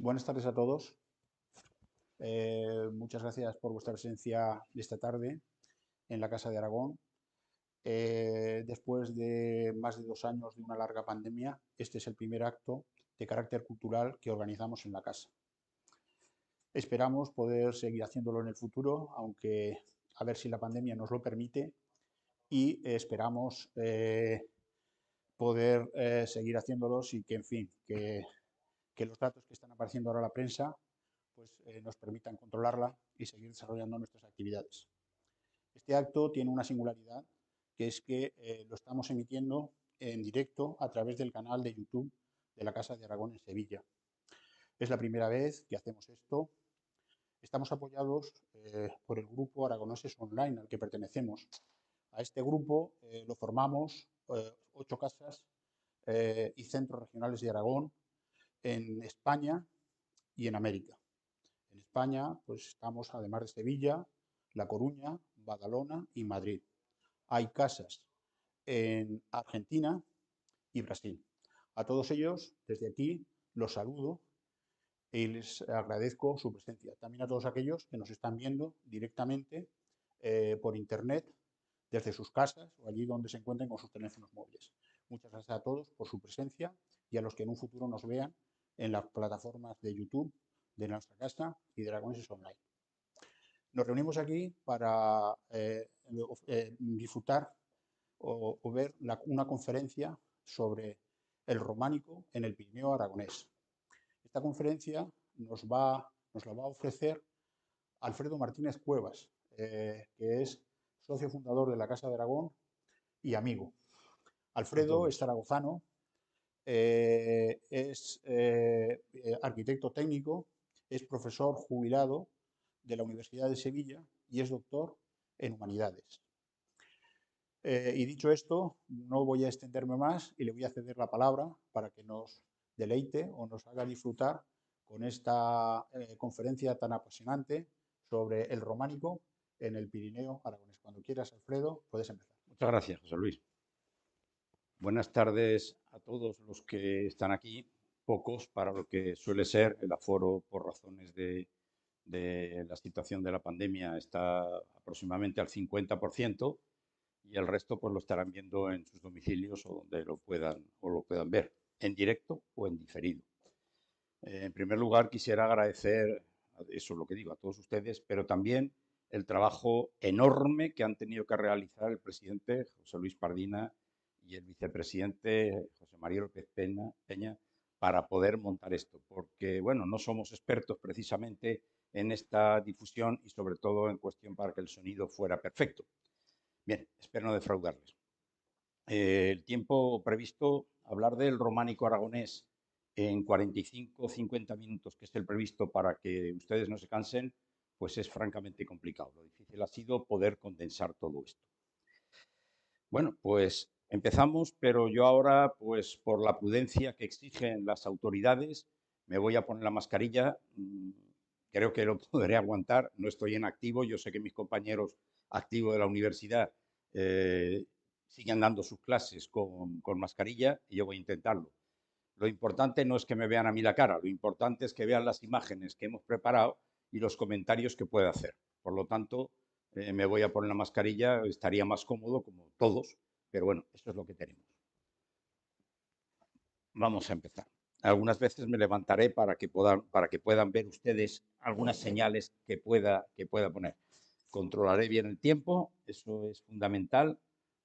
Buenas tardes a todos. Muchas gracias por vuestra presencia esta tarde en la Casa de Aragón. Después de más de 2 años de una larga pandemia, este es el primer acto de carácter cultural que organizamos en la casa. Esperamos poder seguir haciéndolo en el futuro, aunque a ver si la pandemia nos lo permite, y esperamos poder seguir haciéndolos y que, en fin, que los datos que están apareciendo ahora en la prensa pues, nos permitan controlarla y seguir desarrollando nuestras actividades. Este acto tiene una singularidad, que es que lo estamos emitiendo en directo a través del canal de YouTube de la Casa de Aragón en Sevilla. Es la primera vez que hacemos esto. Estamos apoyados por el grupo Aragoneses Online al que pertenecemos. A este grupo lo formamos 8 casas y centros regionales de Aragón en España y en América. En España, pues estamos, además de Sevilla, La Coruña, Badalona y Madrid. Hay casas en Argentina y Brasil. A todos ellos, desde aquí, los saludo y les agradezco su presencia. También a todos aquellos que nos están viendo directamente por internet, desde sus casas o allí donde se encuentren con sus teléfonos móviles. Muchas gracias a todos por su presencia y a los que en un futuro nos vean en las plataformas de YouTube de nuestra casa y de Aragoneses Online. Nos reunimos aquí para disfrutar o ver una conferencia sobre el románico en el Pirineo aragonés. Esta conferencia nos la va a ofrecer Alfredo Martínez Cuevas, que es socio fundador de la Casa de Aragón y amigo. Alfredo es zaragozano, es arquitecto técnico, es profesor jubilado de la Universidad de Sevilla y es doctor en Humanidades. Y dicho esto, no voy a extenderme más y le voy a ceder la palabra para que nos deleite o nos haga disfrutar con esta conferencia tan apasionante sobre el románico en el Pirineo aragonés. Cuando quieras, Alfredo, puedes empezar. Muchas gracias, José Luis. Buenas tardes a todos los que están aquí, pocos para lo que suele ser el aforo por razones de la situación de la pandemia está aproximadamente al 50% y el resto pues lo estarán viendo en sus domicilios o donde lo puedan ver, en directo o en diferido. En primer lugar, quisiera agradecer, eso es lo que digo, a todos ustedes, pero también el trabajo enorme que han tenido que realizar el presidente José Luis Pardina y el vicepresidente José María López Peña para poder montar esto, porque, bueno, no somos expertos precisamente en esta difusión y sobre todo en cuestión para que el sonido fuera perfecto. Bien, espero no defraudarles. El tiempo previsto, hablar del románico aragonés en 45 o 50 minutos, que es el previsto para que ustedes no se cansen, pues es francamente complicado. Lo difícil ha sido poder condensar todo esto. Bueno, pues empezamos, pero yo ahora, pues por la prudencia que exigen las autoridades, me voy a poner la mascarilla. Creo que lo podré aguantar. No estoy en activo. Yo sé que mis compañeros activos de la universidad siguen dando sus clases con mascarilla y yo voy a intentarlo. Lo importante no es que me vean a mí la cara, lo importante es que vean las imágenes que hemos preparado y los comentarios que pueda hacer. Por lo tanto, me voy a poner la mascarilla, estaría más cómodo como todos, pero bueno, esto es lo que tenemos. Vamos a empezar. Algunas veces me levantaré para que puedan ver ustedes algunas señales que pueda poner. Controlaré bien el tiempo, eso es fundamental,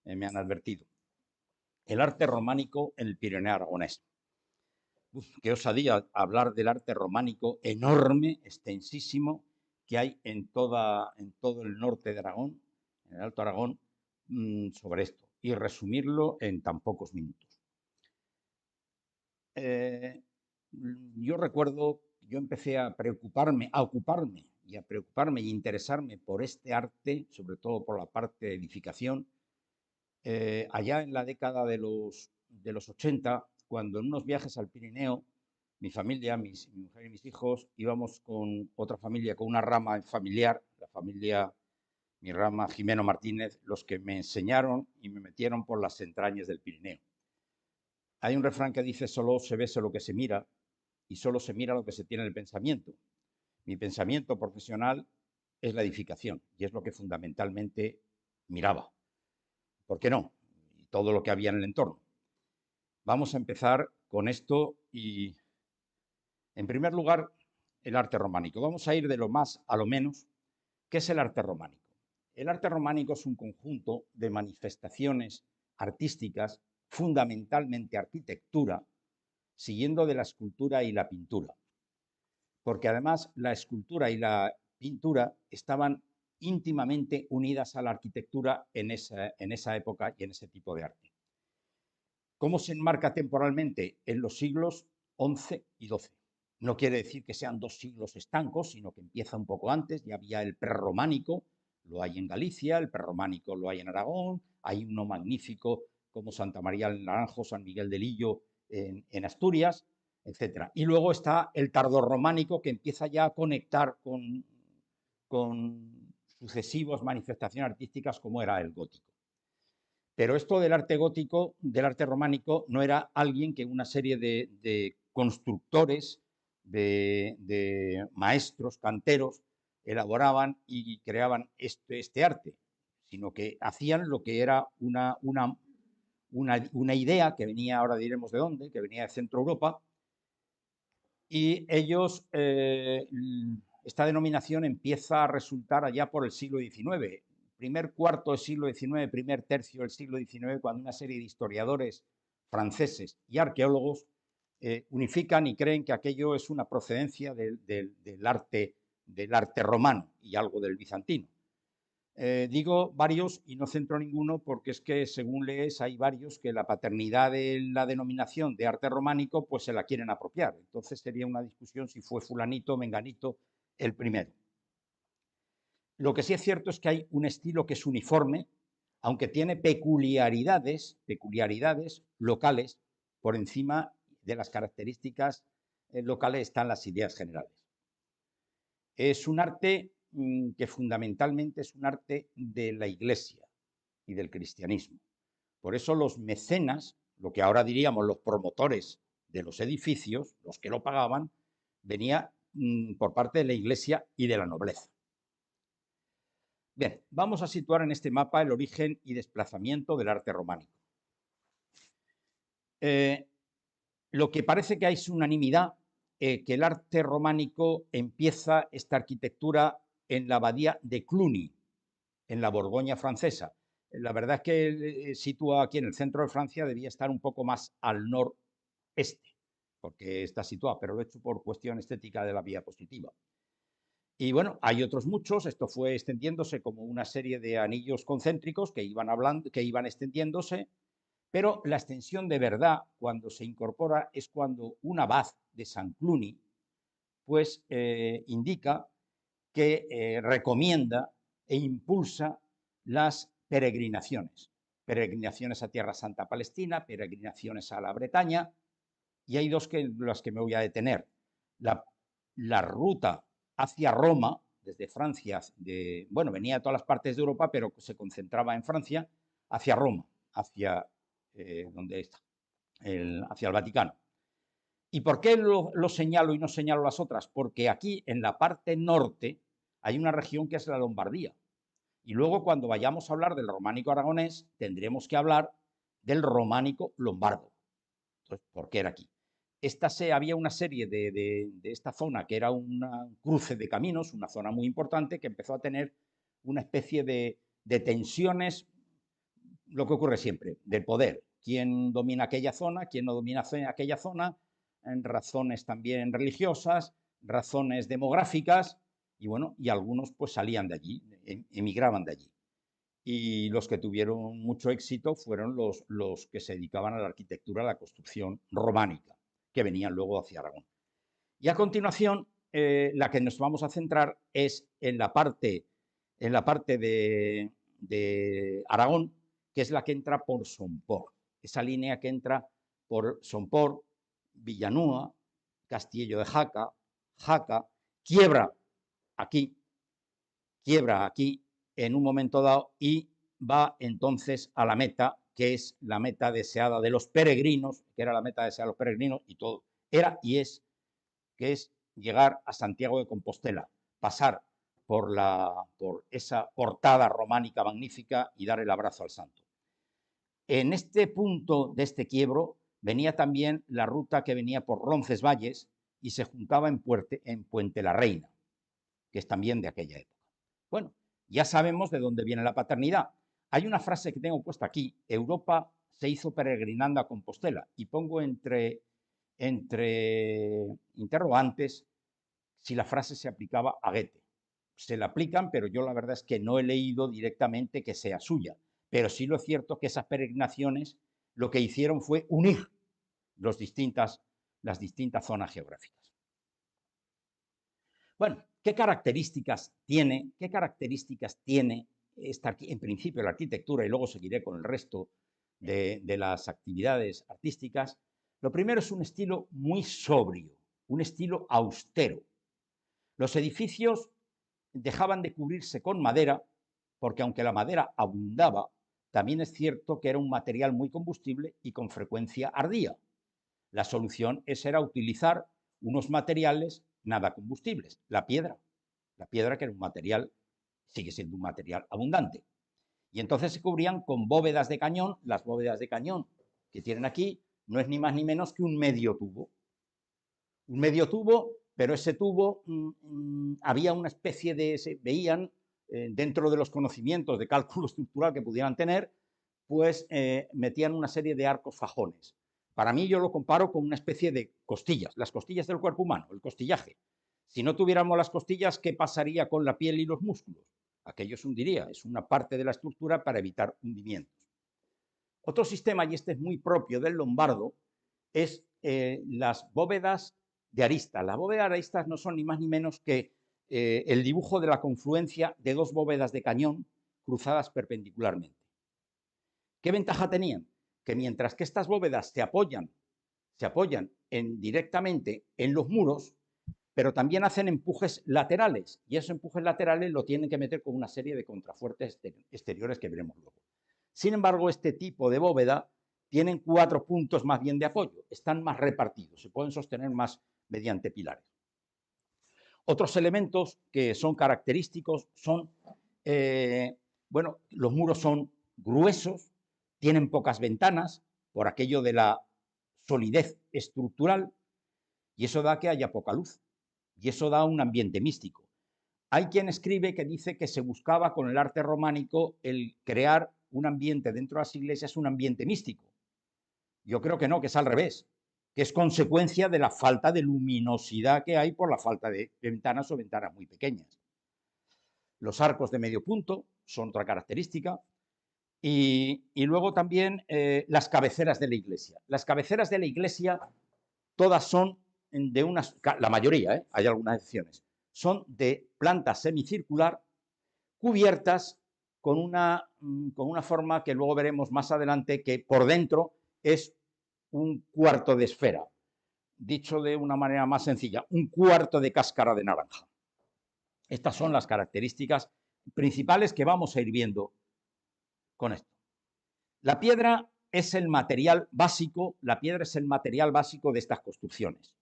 me han advertido. El arte románico en el Pirineo aragonés. Qué osadía hablar del arte románico enorme, extensísimo, que hay en todo el norte de Aragón, en el Alto Aragón, sobre esto, y resumirlo en tan pocos minutos. Yo recuerdo, yo empecé a ocuparme y interesarme por este arte, sobre todo por la parte de edificación, allá en la década de los 80, cuando en unos viajes al Pirineo, mi familia, mi mujer y mis hijos, íbamos con otra familia, con una rama familiar, mi rama Jimeno Martínez, los que me enseñaron y me metieron por las entrañas del Pirineo. Hay un refrán que dice: solo se ve lo que se mira, y solo se mira lo que se tiene en el pensamiento. Mi pensamiento profesional es la edificación y es lo que fundamentalmente miraba. ¿Por qué no? Y todo lo que había en el entorno. Vamos a empezar con esto y, en primer lugar, el arte románico. Vamos a ir de lo más a lo menos. ¿Qué es el arte románico? El arte románico es un conjunto de manifestaciones artísticas, fundamentalmente arquitectura, siguiendo de la escultura y la pintura. Porque además la escultura y la pintura estaban íntimamente unidas a la arquitectura en esa época y en ese tipo de arte. ¿Cómo se enmarca temporalmente? En los siglos XI y XII. No quiere decir que sean dos siglos estancos, sino que empieza un poco antes. Ya había el prerrománico, lo hay en Galicia, el prerrománico lo hay en Aragón, hay uno magnífico como Santa María del Naranjo, San Miguel del Illo en Asturias, etc. Y luego está el tardorrománico, que empieza ya a conectar con sucesivas manifestaciones artísticas como era el gótico. Pero esto del arte gótico, del arte románico, no era alguien que una serie de constructores, de maestros, canteros, elaboraban y creaban este arte, sino que hacían lo que era una idea que venía, ahora diremos de dónde, que venía de Centro Europa, y ellos, esta denominación empieza a resultar allá por el siglo XIX, primer cuarto del siglo XIX, primer tercio del siglo XIX, cuando una serie de historiadores franceses y arqueólogos unifican y creen que aquello es una procedencia del arte romano y algo del bizantino. Digo varios y no centro ninguno porque es que según lees hay varios que la paternidad de la denominación de arte románico pues se la quieren apropiar. Entonces sería una discusión si fue fulanito o menganito el primero. Lo que sí es cierto es que hay un estilo que es uniforme, aunque tiene peculiaridades locales. Por encima de las características locales están las ideas generales. Es un arte que fundamentalmente es un arte de la Iglesia y del cristianismo. Por eso los mecenas, lo que ahora diríamos los promotores de los edificios, los que lo pagaban, venía por parte de la Iglesia y de la nobleza. Bien, vamos a situar en este mapa el origen y desplazamiento del arte románico. Lo que parece que hay es unanimidad, que el arte románico empieza esta arquitectura en la abadía de Cluny, en la Borgoña francesa. La verdad es que sitúa aquí en el centro de Francia, debía estar un poco más al noreste, porque está situado, pero lo he hecho por cuestión estética de la diapositiva. Y bueno, hay otros muchos, esto fue extendiéndose como una serie de anillos concéntricos que iban extendiéndose, pero la extensión de verdad, cuando se incorpora, es cuando un abad de San Cluny, pues indica que recomienda e impulsa las peregrinaciones. Peregrinaciones a Tierra Santa Palestina, peregrinaciones a la Bretaña, y hay dos las que me voy a detener. La ruta hacia Roma, desde Francia, venía de todas las partes de Europa, pero se concentraba en Francia, hacia Roma, hacia donde está, hacia el Vaticano. ¿Y por qué lo señalo y no señalo las otras? Porque aquí, en la parte norte, hay una región que es la Lombardía. Y luego, cuando vayamos a hablar del románico aragonés, tendremos que hablar del románico lombardo. Entonces, ¿por qué era aquí? Había una serie de esta zona que era un cruce de caminos, una zona muy importante, que empezó a tener una especie de tensiones, lo que ocurre siempre, del poder. ¿Quién domina aquella zona? ¿Quién no domina aquella zona? En razones también religiosas, razones demográficas, y bueno, y algunos pues salían de allí, emigraban de allí. Y los que tuvieron mucho éxito fueron los que se dedicaban a la arquitectura, a la construcción románica, que venían luego hacia Aragón. Y a continuación, la que nos vamos a centrar es en la parte de Aragón, que es la que entra por Somport. Esa línea que entra por Somport, Villanúa, Castillo de Jaca, quiebra aquí en un momento dado y va entonces a la meta, que es la meta deseada de los peregrinos, que era la meta deseada de los peregrinos, y todo era y es que es llegar a Santiago de Compostela, pasar por esa portada románica magnífica y dar el abrazo al santo. En este punto de este quiebro venía también la ruta que venía por Roncesvalles y se juntaba en Puente la Reina, que es también de aquella época. Bueno, ya sabemos de dónde viene la paternidad. Hay una frase que tengo puesta aquí: Europa se hizo peregrinando a Compostela, y pongo entre interrogantes si la frase se aplicaba a Goethe. Se la aplican, pero yo la verdad es que no he leído directamente que sea suya. Pero sí lo es cierto que esas peregrinaciones lo que hicieron fue unir las distintas zonas geográficas. Bueno, ¿qué características tiene en principio la arquitectura? Y luego seguiré con el resto de las actividades artísticas. Lo primero es un estilo muy sobrio, un estilo austero. Los edificios dejaban de cubrirse con madera, porque aunque la madera abundaba, también es cierto que era un material muy combustible y con frecuencia ardía. La solución era utilizar unos materiales nada combustibles, la piedra que era un material, sigue siendo un material abundante. Y entonces se cubrían con bóvedas de cañón. Las bóvedas de cañón que tienen aquí no es ni más ni menos que un medio tubo. Un medio tubo, pero ese tubo había una especie de, veían dentro de los conocimientos de cálculo estructural que pudieran tener, pues metían una serie de arcos fajones. Para mí yo lo comparo con una especie de costillas, las costillas del cuerpo humano, el costillaje. Si no tuviéramos las costillas, ¿qué pasaría con la piel y los músculos? Aquello se hundiría, es una parte de la estructura para evitar hundimientos. Otro sistema, y este es muy propio del lombardo, es las bóvedas de arista. Las bóvedas de aristas no son ni más ni menos que el dibujo de la confluencia de dos bóvedas de cañón cruzadas perpendicularmente. ¿Qué ventaja tenían? Que mientras que estas bóvedas se apoyan directamente en los muros, pero también hacen empujes laterales, y esos empujes laterales lo tienen que meter con una serie de contrafuertes exteriores que veremos luego. Sin embargo, este tipo de bóveda tienen 4 puntos más bien de apoyo, están más repartidos, se pueden sostener más mediante pilares. Otros elementos que son característicos son, bueno, los muros son gruesos, tienen pocas ventanas por aquello de la solidez estructural, y eso da que haya poca luz, y eso da un ambiente místico. Hay quien escribe que dice que se buscaba con el arte románico el crear un ambiente dentro de las iglesias, un ambiente místico. Yo creo que no, que es al revés, que es consecuencia de la falta de luminosidad que hay por la falta de ventanas o ventanas muy pequeñas. Los arcos de medio punto son otra característica. Y luego también las cabeceras de la iglesia. Las cabeceras de la iglesia todas son de unas, la mayoría, hay algunas excepciones, son de planta semicircular cubiertas con una forma que luego veremos más adelante, que por dentro es un cuarto de esfera. Dicho de una manera más sencilla, un cuarto de cáscara de naranja. Estas son las características principales que vamos a ir viendo con esto. La piedra es el material básico, de estas construcciones.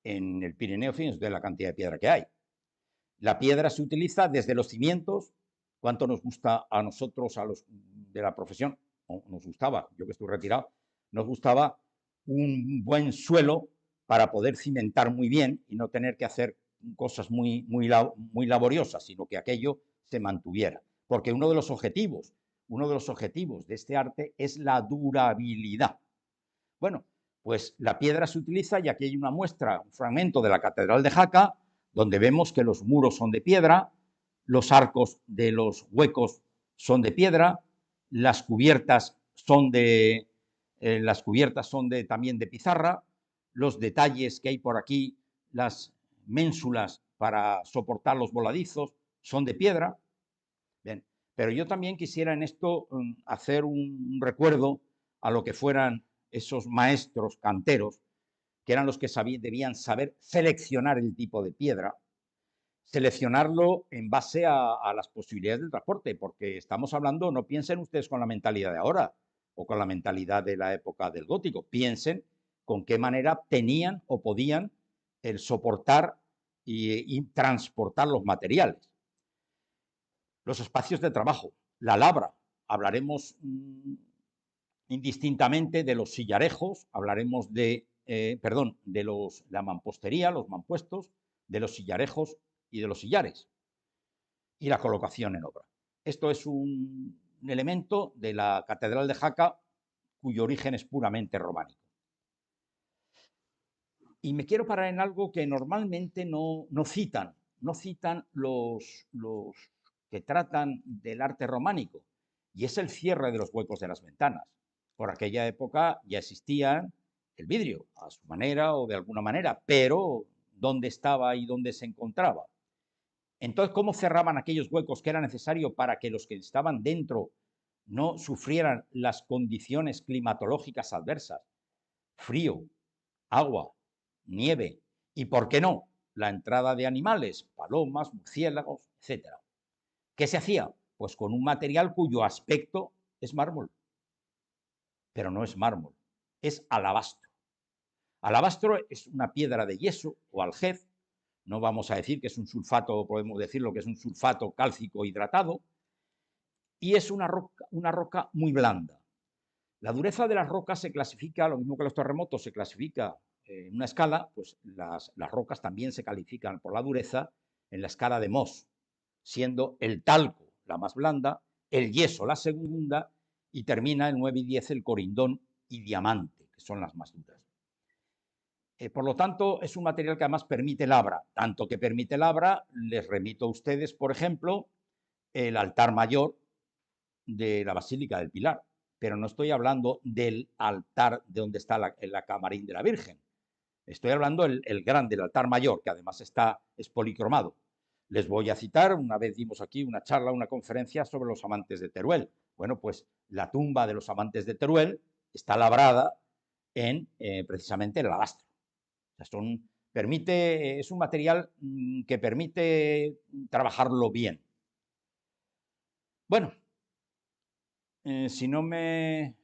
En el Pirineo, fíjense de la cantidad de piedra que hay. La piedra se utiliza desde los cimientos. ¿Cuánto nos gusta a nosotros, a los de la profesión? O nos gustaba, yo que estoy retirado, nos gustaba un buen suelo para poder cimentar muy bien y no tener que hacer cosas muy laboriosas, sino que aquello se mantuviera. Porque uno de los objetivos de este arte es la durabilidad. Bueno, pues la piedra se utiliza, y aquí hay una muestra, un fragmento de la Catedral de Jaca, donde vemos que los muros son de piedra, los arcos de los huecos son de piedra, las cubiertas son también de pizarra, los detalles que hay por aquí, las ménsulas para soportar los voladizos, son de piedra. Bien, pero yo también quisiera en esto hacer un recuerdo a lo que fueran esos maestros canteros, que eran los que debían saber seleccionar el tipo de piedra, seleccionarlo en base a las posibilidades del transporte, porque estamos hablando, no piensen ustedes con la mentalidad de ahora o con la mentalidad de la época del gótico, piensen con qué manera tenían o podían el soportar y transportar los materiales. Los espacios de trabajo, la labra, hablaremos indistintamente de los sillarejos, hablaremos de la mampostería, los mampuestos, de los sillarejos y de los sillares, y la colocación en obra. Esto es un elemento de la Catedral de Jaca cuyo origen es puramente románico. Y me quiero parar en algo que normalmente no citan los que tratan del arte románico, y es el cierre de los huecos de las ventanas. Por aquella época ya existía el vidrio, a su manera o de alguna manera, pero ¿dónde estaba y dónde se encontraba? Entonces, ¿cómo cerraban aquellos huecos que era necesario para que los que estaban dentro no sufrieran las condiciones climatológicas adversas? Frío, agua, nieve y, ¿por qué no?, la entrada de animales, palomas, murciélagos, etc. ¿Qué se hacía? Pues con un material cuyo aspecto es mármol, pero no es mármol, es alabastro. Alabastro es una piedra de yeso o aljez, no vamos a decir que es un sulfato, podemos decirlo que es un sulfato cálcico hidratado, y es una roca muy blanda. La dureza de las rocas se clasifica, lo mismo que los terremotos, se clasifica en una escala, pues las rocas también se califican por la dureza en la escala de Mohs, siendo el talco la más blanda, el yeso la segunda y termina en 9 y 10 el corindón y diamante, que son las más duras. Por lo tanto, es un material que además permite labra, tanto que permite labra, les remito a ustedes, por ejemplo, el altar mayor de la Basílica del Pilar, pero no estoy hablando del altar de donde está la camarín de la Virgen. Estoy hablando el grande, el altar mayor, que además es policromado. Les voy a citar, una vez dimos aquí una charla, una conferencia sobre los amantes de Teruel. Bueno, pues la tumba de los amantes de Teruel está labrada en precisamente el alabastro. O sea, es un material que permite trabajarlo bien. Bueno, si no me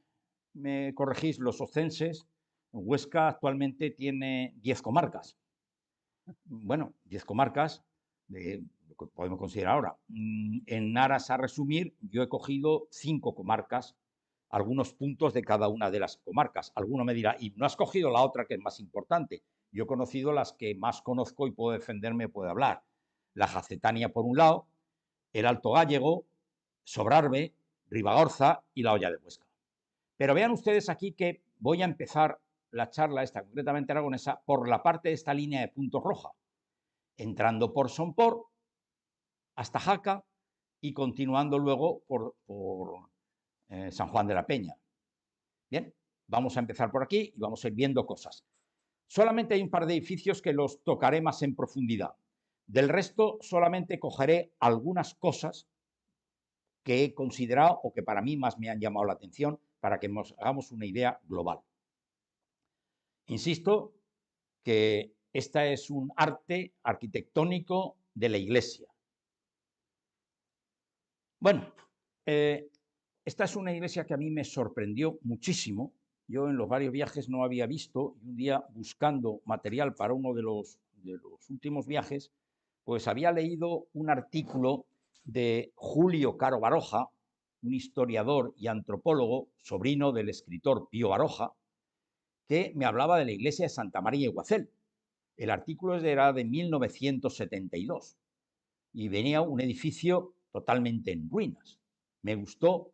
corregís los ocenses, Huesca actualmente tiene 10 comarcas. Bueno, 10 comarcas, lo que podemos considerar ahora. En aras a resumir, yo he cogido 5 comarcas, algunos puntos de cada una de las comarcas. Alguno me dirá, y no has cogido la otra que es más importante. Yo he conocido las que más conozco y puedo defenderme, puedo hablar. La Jacetania por un lado, el Alto Gállego, Sobrarbe, Ribagorza y la Hoya de Huesca. Pero vean ustedes aquí que voy a empezar la charla esta, concretamente aragonesa, por la parte de esta línea de puntos roja, entrando por Somport hasta Jaca y continuando luego por San Juan de la Peña. Bien, vamos a empezar por aquí y vamos a ir viendo cosas. Solamente hay un par de edificios que los tocaré más en profundidad. Del resto, solamente cogeré algunas cosas que he considerado o que para mí más me han llamado la atención para que nos hagamos una idea global. Insisto que esta es un arte arquitectónico de la Iglesia. Bueno, esta es una iglesia que a mí me sorprendió muchísimo. Yo en los varios viajes no había visto, y un día buscando material para uno de los últimos viajes, pues había leído un artículo de Julio Caro Baroja, un historiador y antropólogo, sobrino del escritor Pío Baroja, que me hablaba de la iglesia de Santa María de Guacel. El artículo era de 1972 y venía un edificio totalmente en ruinas. Me gustó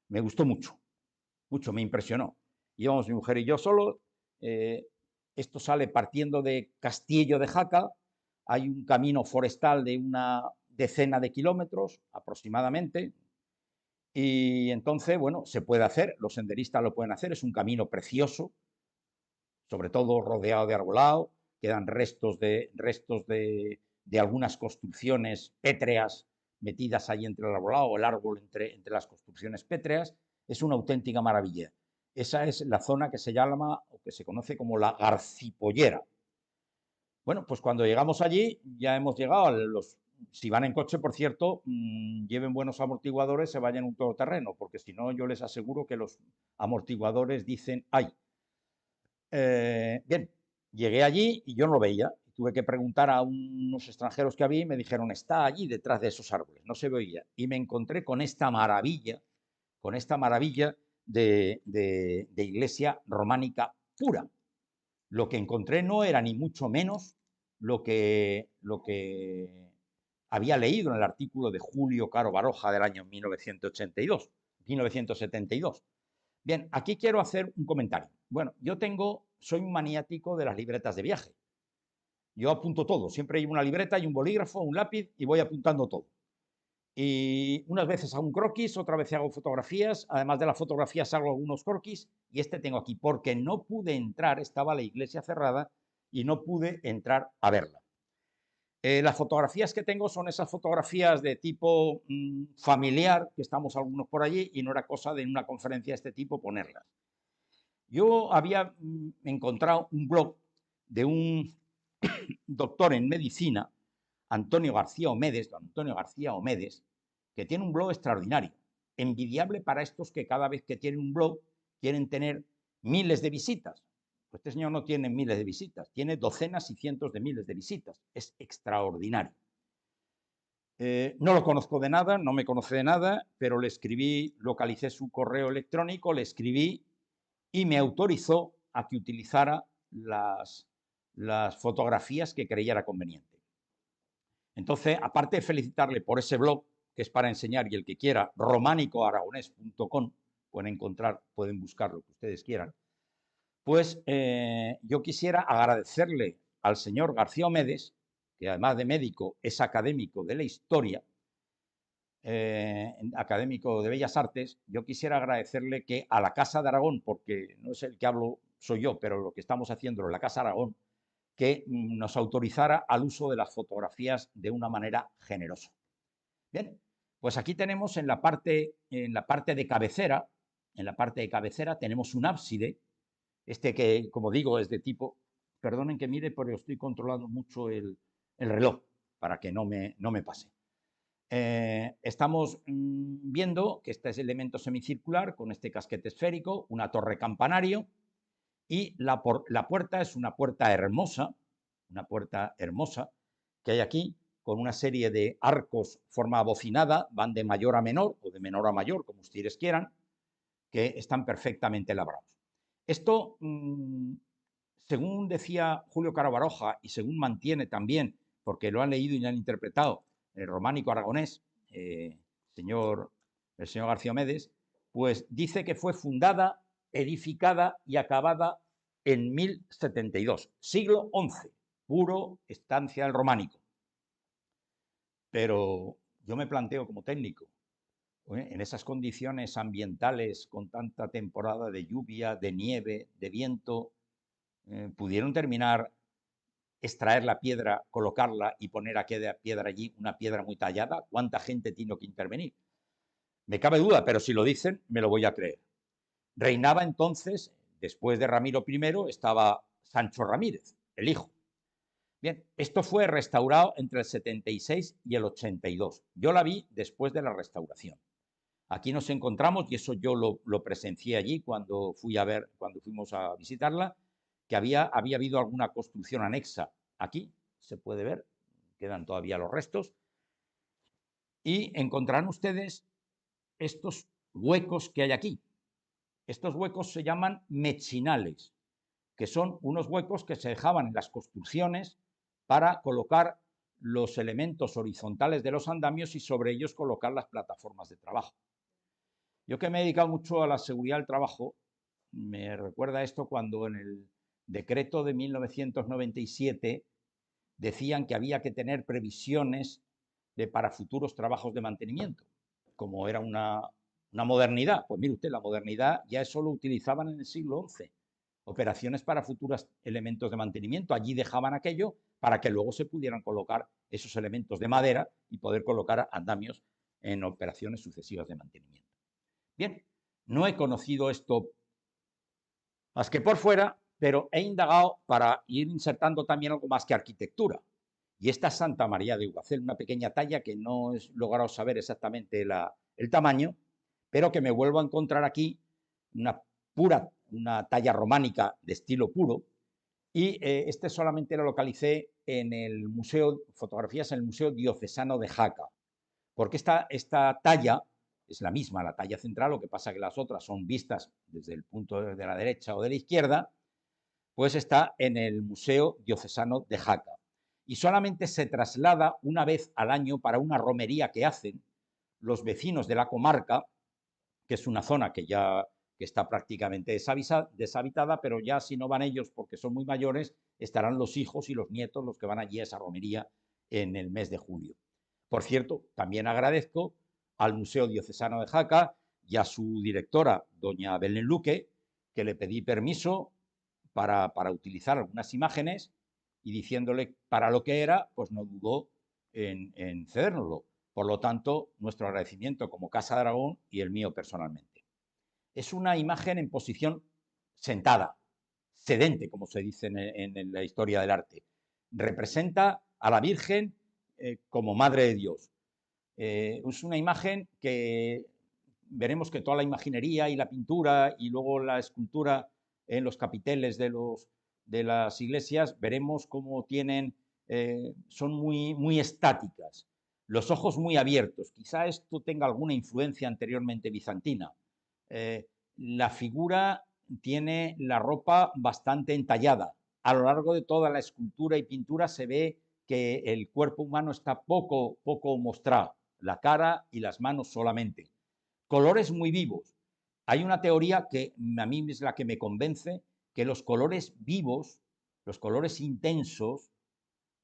mucho, me impresionó. Íbamos mi mujer y yo solos, esto sale partiendo de Castillo de Jaca, hay un camino forestal de una decena de kilómetros aproximadamente, y entonces, bueno, se puede hacer, los senderistas lo pueden hacer, es un camino precioso, sobre todo rodeado de arbolado, quedan restos de algunas construcciones pétreas metidas ahí entre el arbolado, o el árbol entre las construcciones pétreas. Es una auténtica maravilla. Esa es la zona que se llama, o que se conoce como la Garcipollera. Bueno, pues cuando llegamos allí, ya hemos llegado si van en coche, por cierto, lleven buenos amortiguadores, se vayan en un todoterreno, porque si no, yo les aseguro que los amortiguadores dicen, ¡ay! Bien, llegué allí y yo no lo veía. tuve que preguntar a unos extranjeros que había y me dijeron, está allí detrás de esos árboles, no se veía. Y me encontré con esta maravilla de iglesia románica pura. Lo que encontré no era ni mucho menos lo que había leído en el artículo de Julio Caro Baroja del año 1972. Bien, aquí quiero hacer un comentario. Bueno, soy un maniático de las libretas de viaje. Yo apunto todo, siempre llevo una libreta y un bolígrafo, un lápiz y voy apuntando todo. Y unas veces hago un croquis, otras veces hago fotografías, además de las fotografías hago algunos croquis y este tengo aquí porque no pude entrar, estaba la iglesia cerrada y no pude entrar a verla. Las fotografías que tengo son esas fotografías de tipo familiar, que estamos algunos por allí y no era cosa de en una conferencia de este tipo ponerlas. Yo había encontrado un blog de un doctor en medicina, Antonio García Omedes, don Antonio García Omedes, que tiene un blog extraordinario, envidiable para estos que cada vez que tienen un blog quieren tener miles de visitas. Pues este señor no tiene miles de visitas, tiene docenas y cientos de miles de visitas. Es extraordinario. No lo conozco de nada, no me conoce de nada, pero le escribí, localicé su correo electrónico, le escribí y me autorizó a que utilizara las fotografías que creyera conveniente. Entonces, aparte de felicitarle por ese blog, que es para enseñar, y el que quiera, romanicoaragones.com, pueden buscar lo que ustedes quieran, pues yo quisiera agradecerle al señor García Omedes, que además de médico es académico de la historia, académico de Bellas Artes, yo quisiera agradecerle que a la Casa de Aragón, porque no es el que hablo, soy yo, pero lo que estamos haciendo en la Casa de Aragón, que nos autorizara al uso de las fotografías de una manera generosa. Bien, pues aquí tenemos en la parte de cabecera, tenemos un ábside, que, como digo, es de tipo, perdonen que mire, pero estoy controlando mucho el reloj para que no me pase. Estamos viendo que este es el elemento semicircular con este casquete esférico, una torre campanario y la puerta es una puerta hermosa que hay aquí con una serie de arcos forma abocinada, van de mayor a menor o de menor a mayor, como ustedes quieran, que están perfectamente labrados. Esto, según decía Julio Caro Baroja y según mantiene también, porque lo han leído y lo han interpretado, el románico aragonés, el señor García Omedes, pues dice que fue fundada, edificada y acabada en 1072, siglo XI, puro estancia del románico. Pero yo me planteo como técnico, en esas condiciones ambientales, con tanta temporada de lluvia, de nieve, de viento, pudieron terminar, extraer la piedra, colocarla y poner aquella piedra allí, una piedra muy tallada. ¿Cuánta gente tiene que intervenir? Me cabe duda, pero si lo dicen, me lo voy a creer. Reinaba entonces, después de Ramiro I, estaba Sancho Ramírez, el hijo. Bien, esto fue restaurado entre el 76 y el 82. Yo la vi después de la restauración. Aquí nos encontramos, y eso yo lo presencié allí cuando fuimos a visitarla, que había habido alguna construcción anexa. Aquí se puede ver, quedan todavía los restos, y encontrarán ustedes estos huecos que hay aquí. Estos huecos se llaman mechinales, que son unos huecos que se dejaban en las construcciones para colocar los elementos horizontales de los andamios y sobre ellos colocar las plataformas de trabajo. Yo que me he dedicado mucho a la seguridad del trabajo, me recuerda esto cuando en el decreto de 1997 decían que había que tener previsiones para futuros trabajos de mantenimiento, como era una modernidad. Pues mire usted, la modernidad ya eso lo utilizaban en el siglo XI. Operaciones para futuros elementos de mantenimiento. Allí dejaban aquello para que luego se pudieran colocar esos elementos de madera y poder colocar andamios en operaciones sucesivas de mantenimiento. Bien, no he conocido esto más que por fuera, pero he indagado para ir insertando también algo más que arquitectura. Y esta es Santa María de Uguacel, una pequeña talla que no he logrado saber exactamente el tamaño, pero que me vuelvo a encontrar aquí una talla románica de estilo puro Y este solamente lo localicé en el museo, fotografías en el Museo Diocesano de Jaca, porque esta talla es la misma, la talla central, lo que pasa que las otras son vistas desde el punto de la derecha o de la izquierda, pues está en el Museo Diocesano de Jaca. Y solamente se traslada una vez al año para una romería que hacen los vecinos de la comarca, que es una zona que está prácticamente deshabitada, pero ya si no van ellos porque son muy mayores, estarán los hijos y los nietos los que van allí a esa romería en el mes de julio. Por cierto, también agradezco al Museo Diocesano de Jaca y a su directora, doña Belén Luque, que le pedí permiso para utilizar algunas imágenes y diciéndole para lo que era, pues no dudó en cedérnoslo. Por lo tanto, nuestro agradecimiento como Casa de Aragón y el mío personalmente. Es una imagen en posición sentada, sedente, como se dice en la historia del arte. Representa a la Virgen como Madre de Dios. Es una imagen que veremos que toda la imaginería y la pintura y luego la escultura en los capiteles de las iglesias, veremos cómo son muy estáticas. Los ojos muy abiertos. Quizá esto tenga alguna influencia anteriormente bizantina. La figura tiene la ropa bastante entallada. A lo largo de toda la escultura y pintura se ve que el cuerpo humano está poco mostrado, la cara y las manos solamente. Colores muy vivos. Hay una teoría que a mí es la que me convence, que los colores vivos, los colores intensos,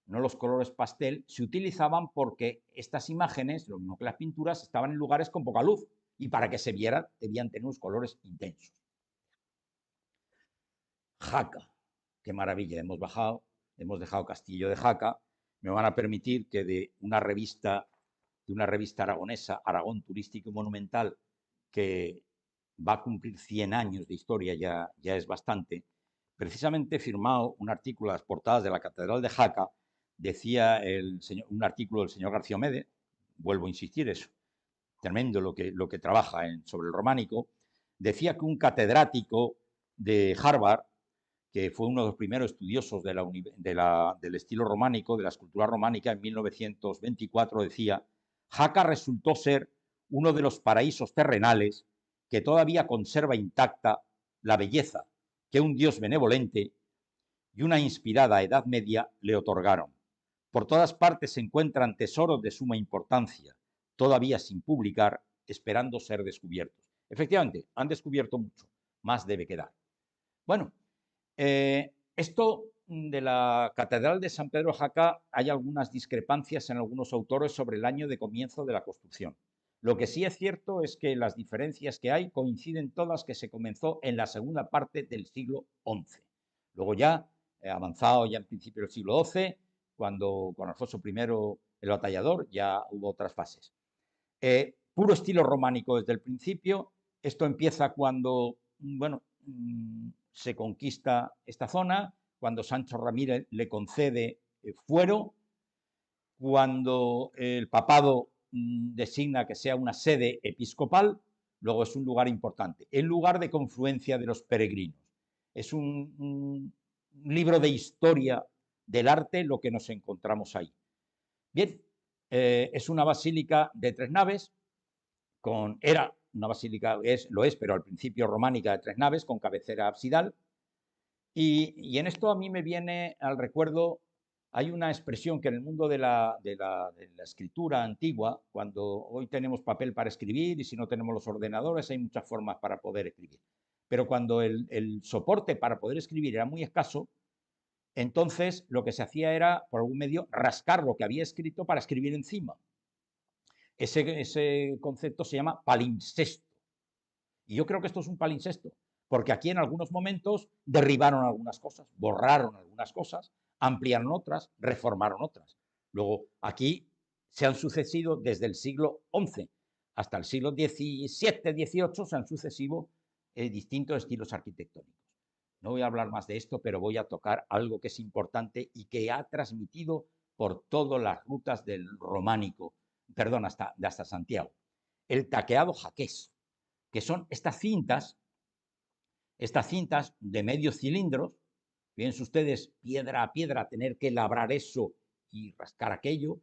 no los colores pastel, se utilizaban porque estas imágenes, lo mismo que las pinturas, estaban en lugares con poca luz y para que se vieran debían tener unos colores intensos. Jaca, qué maravilla, hemos dejado Castillo de Jaca. Me van a permitir que de una revista aragonesa, Aragón Turístico y Monumental, que va a cumplir 100 años de historia, ya es bastante, precisamente he firmado un artículo a las portadas de la Catedral de Jaca. Decía un artículo del señor García Mede, vuelvo a insistir, es tremendo lo que trabaja sobre el románico. Decía que un catedrático de Harvard, que fue uno de los primeros estudiosos del estilo románico, de la escultura románica, en 1924, decía: Jaca resultó ser uno de los paraísos terrenales que todavía conserva intacta la belleza que un Dios benevolente y una inspirada Edad Media le otorgaron. Por todas partes se encuentran tesoros de suma importancia, todavía sin publicar, esperando ser descubiertos. Efectivamente, han descubierto mucho, más debe quedar. Bueno, esto de la Catedral de San Pedro de Jaca, hay algunas discrepancias en algunos autores sobre el año de comienzo de la construcción. Lo que sí es cierto es que las diferencias que hay coinciden todas que se comenzó en la segunda parte del siglo XI. Luego ya, avanzado ya en principio del siglo XII, cuando con Alfonso I el Batallador, ya hubo otras fases. Puro estilo románico desde el principio. Esto empieza cuando, bueno, se conquista esta zona, cuando Sancho Ramírez le concede fuero, cuando el papado designa que sea una sede episcopal, luego es un lugar importante, el lugar de confluencia de los peregrinos. Es un libro de historia del arte lo que nos encontramos ahí. Bien, es una basílica de 3 naves, era una basílica, lo es, pero al principio románica de 3 naves, con cabecera absidal. Y en esto a mí me viene al recuerdo, hay una expresión que en el mundo de la escritura antigua, cuando hoy tenemos papel para escribir y si no tenemos los ordenadores, hay muchas formas para poder escribir. Pero cuando el soporte para poder escribir era muy escaso, entonces lo que se hacía era, por algún medio, rascar lo que había escrito para escribir encima. Ese concepto se llama palimpsesto. Y yo creo que esto es un palimpsesto, porque aquí en algunos momentos derribaron algunas cosas, borraron algunas cosas, ampliaron otras, reformaron otras. Luego, aquí se han sucedido desde el siglo XI hasta el siglo XVII, XVIII, se han sucedido distintos estilos arquitectónicos. No voy a hablar más de esto, pero voy a tocar algo que es importante y que ha transmitido por todas las rutas del románico, perdón, hasta Santiago. El taqueado jaqués, que son estas cintas de medios cilindros, Fíjense ustedes, piedra a piedra, tener que labrar eso y rascar aquello.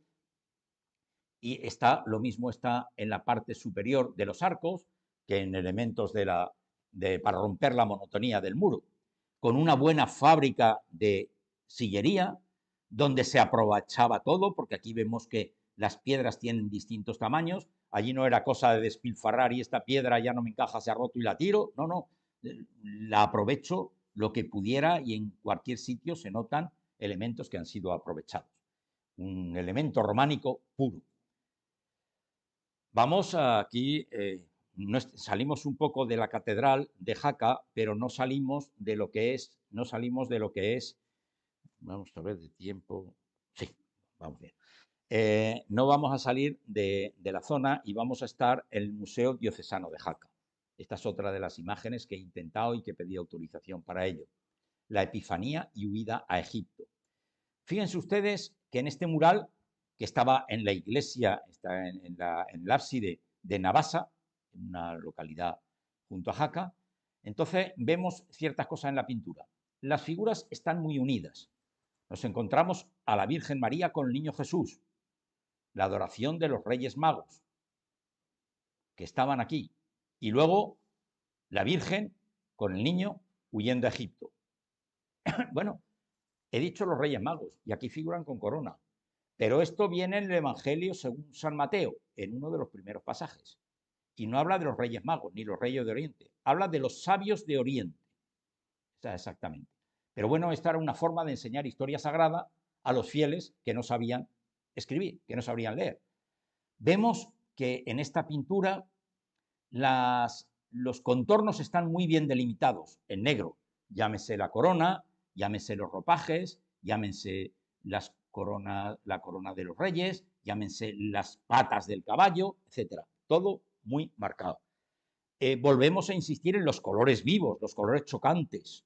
Y lo mismo está en la parte superior de los arcos que en elementos para romper la monotonía del muro, con una buena fábrica de sillería donde se aprovechaba todo, porque aquí vemos que las piedras tienen distintos tamaños. Allí no era cosa de despilfarrar y esta piedra ya no me encaja, se ha roto y la tiro. No, no, la aprovecho lo que pudiera y en cualquier sitio se notan elementos que han sido aprovechados. Un elemento románico puro. Vamos aquí, salimos un poco de la catedral de Jaca, pero no salimos de lo que es, vamos a ver de tiempo, sí, vamos bien. No vamos a salir de la zona y vamos a estar en el Museo Diocesano de Jaca. Esta es otra de las imágenes que he intentado y que he pedido autorización para ello. La Epifanía y huida a Egipto. Fíjense ustedes que en este mural, que estaba en la iglesia, está en el ábside de Navasa, en una localidad junto a Jaca, entonces vemos ciertas cosas en la pintura. Las figuras están muy unidas. Nos encontramos a la Virgen María con el Niño Jesús, la adoración de los Reyes Magos, que estaban aquí, y luego la Virgen con el niño huyendo a Egipto. Bueno, he dicho los Reyes Magos, y aquí figuran con corona, pero esto viene en el Evangelio según San Mateo, en uno de los primeros pasajes, y no habla de los Reyes Magos, ni los Reyes de Oriente, habla de los sabios de Oriente, o sea, exactamente. Pero bueno, esta era una forma de enseñar historia sagrada a los fieles que no sabían escribir, que no sabrían leer. Vemos que en esta pintura los contornos están muy bien delimitados en negro, llámese la corona, llámese los ropajes, llámense la corona de los reyes, llámense las patas del caballo, etcétera. Todo muy marcado. Volvemos a insistir en los colores vivos, los colores chocantes,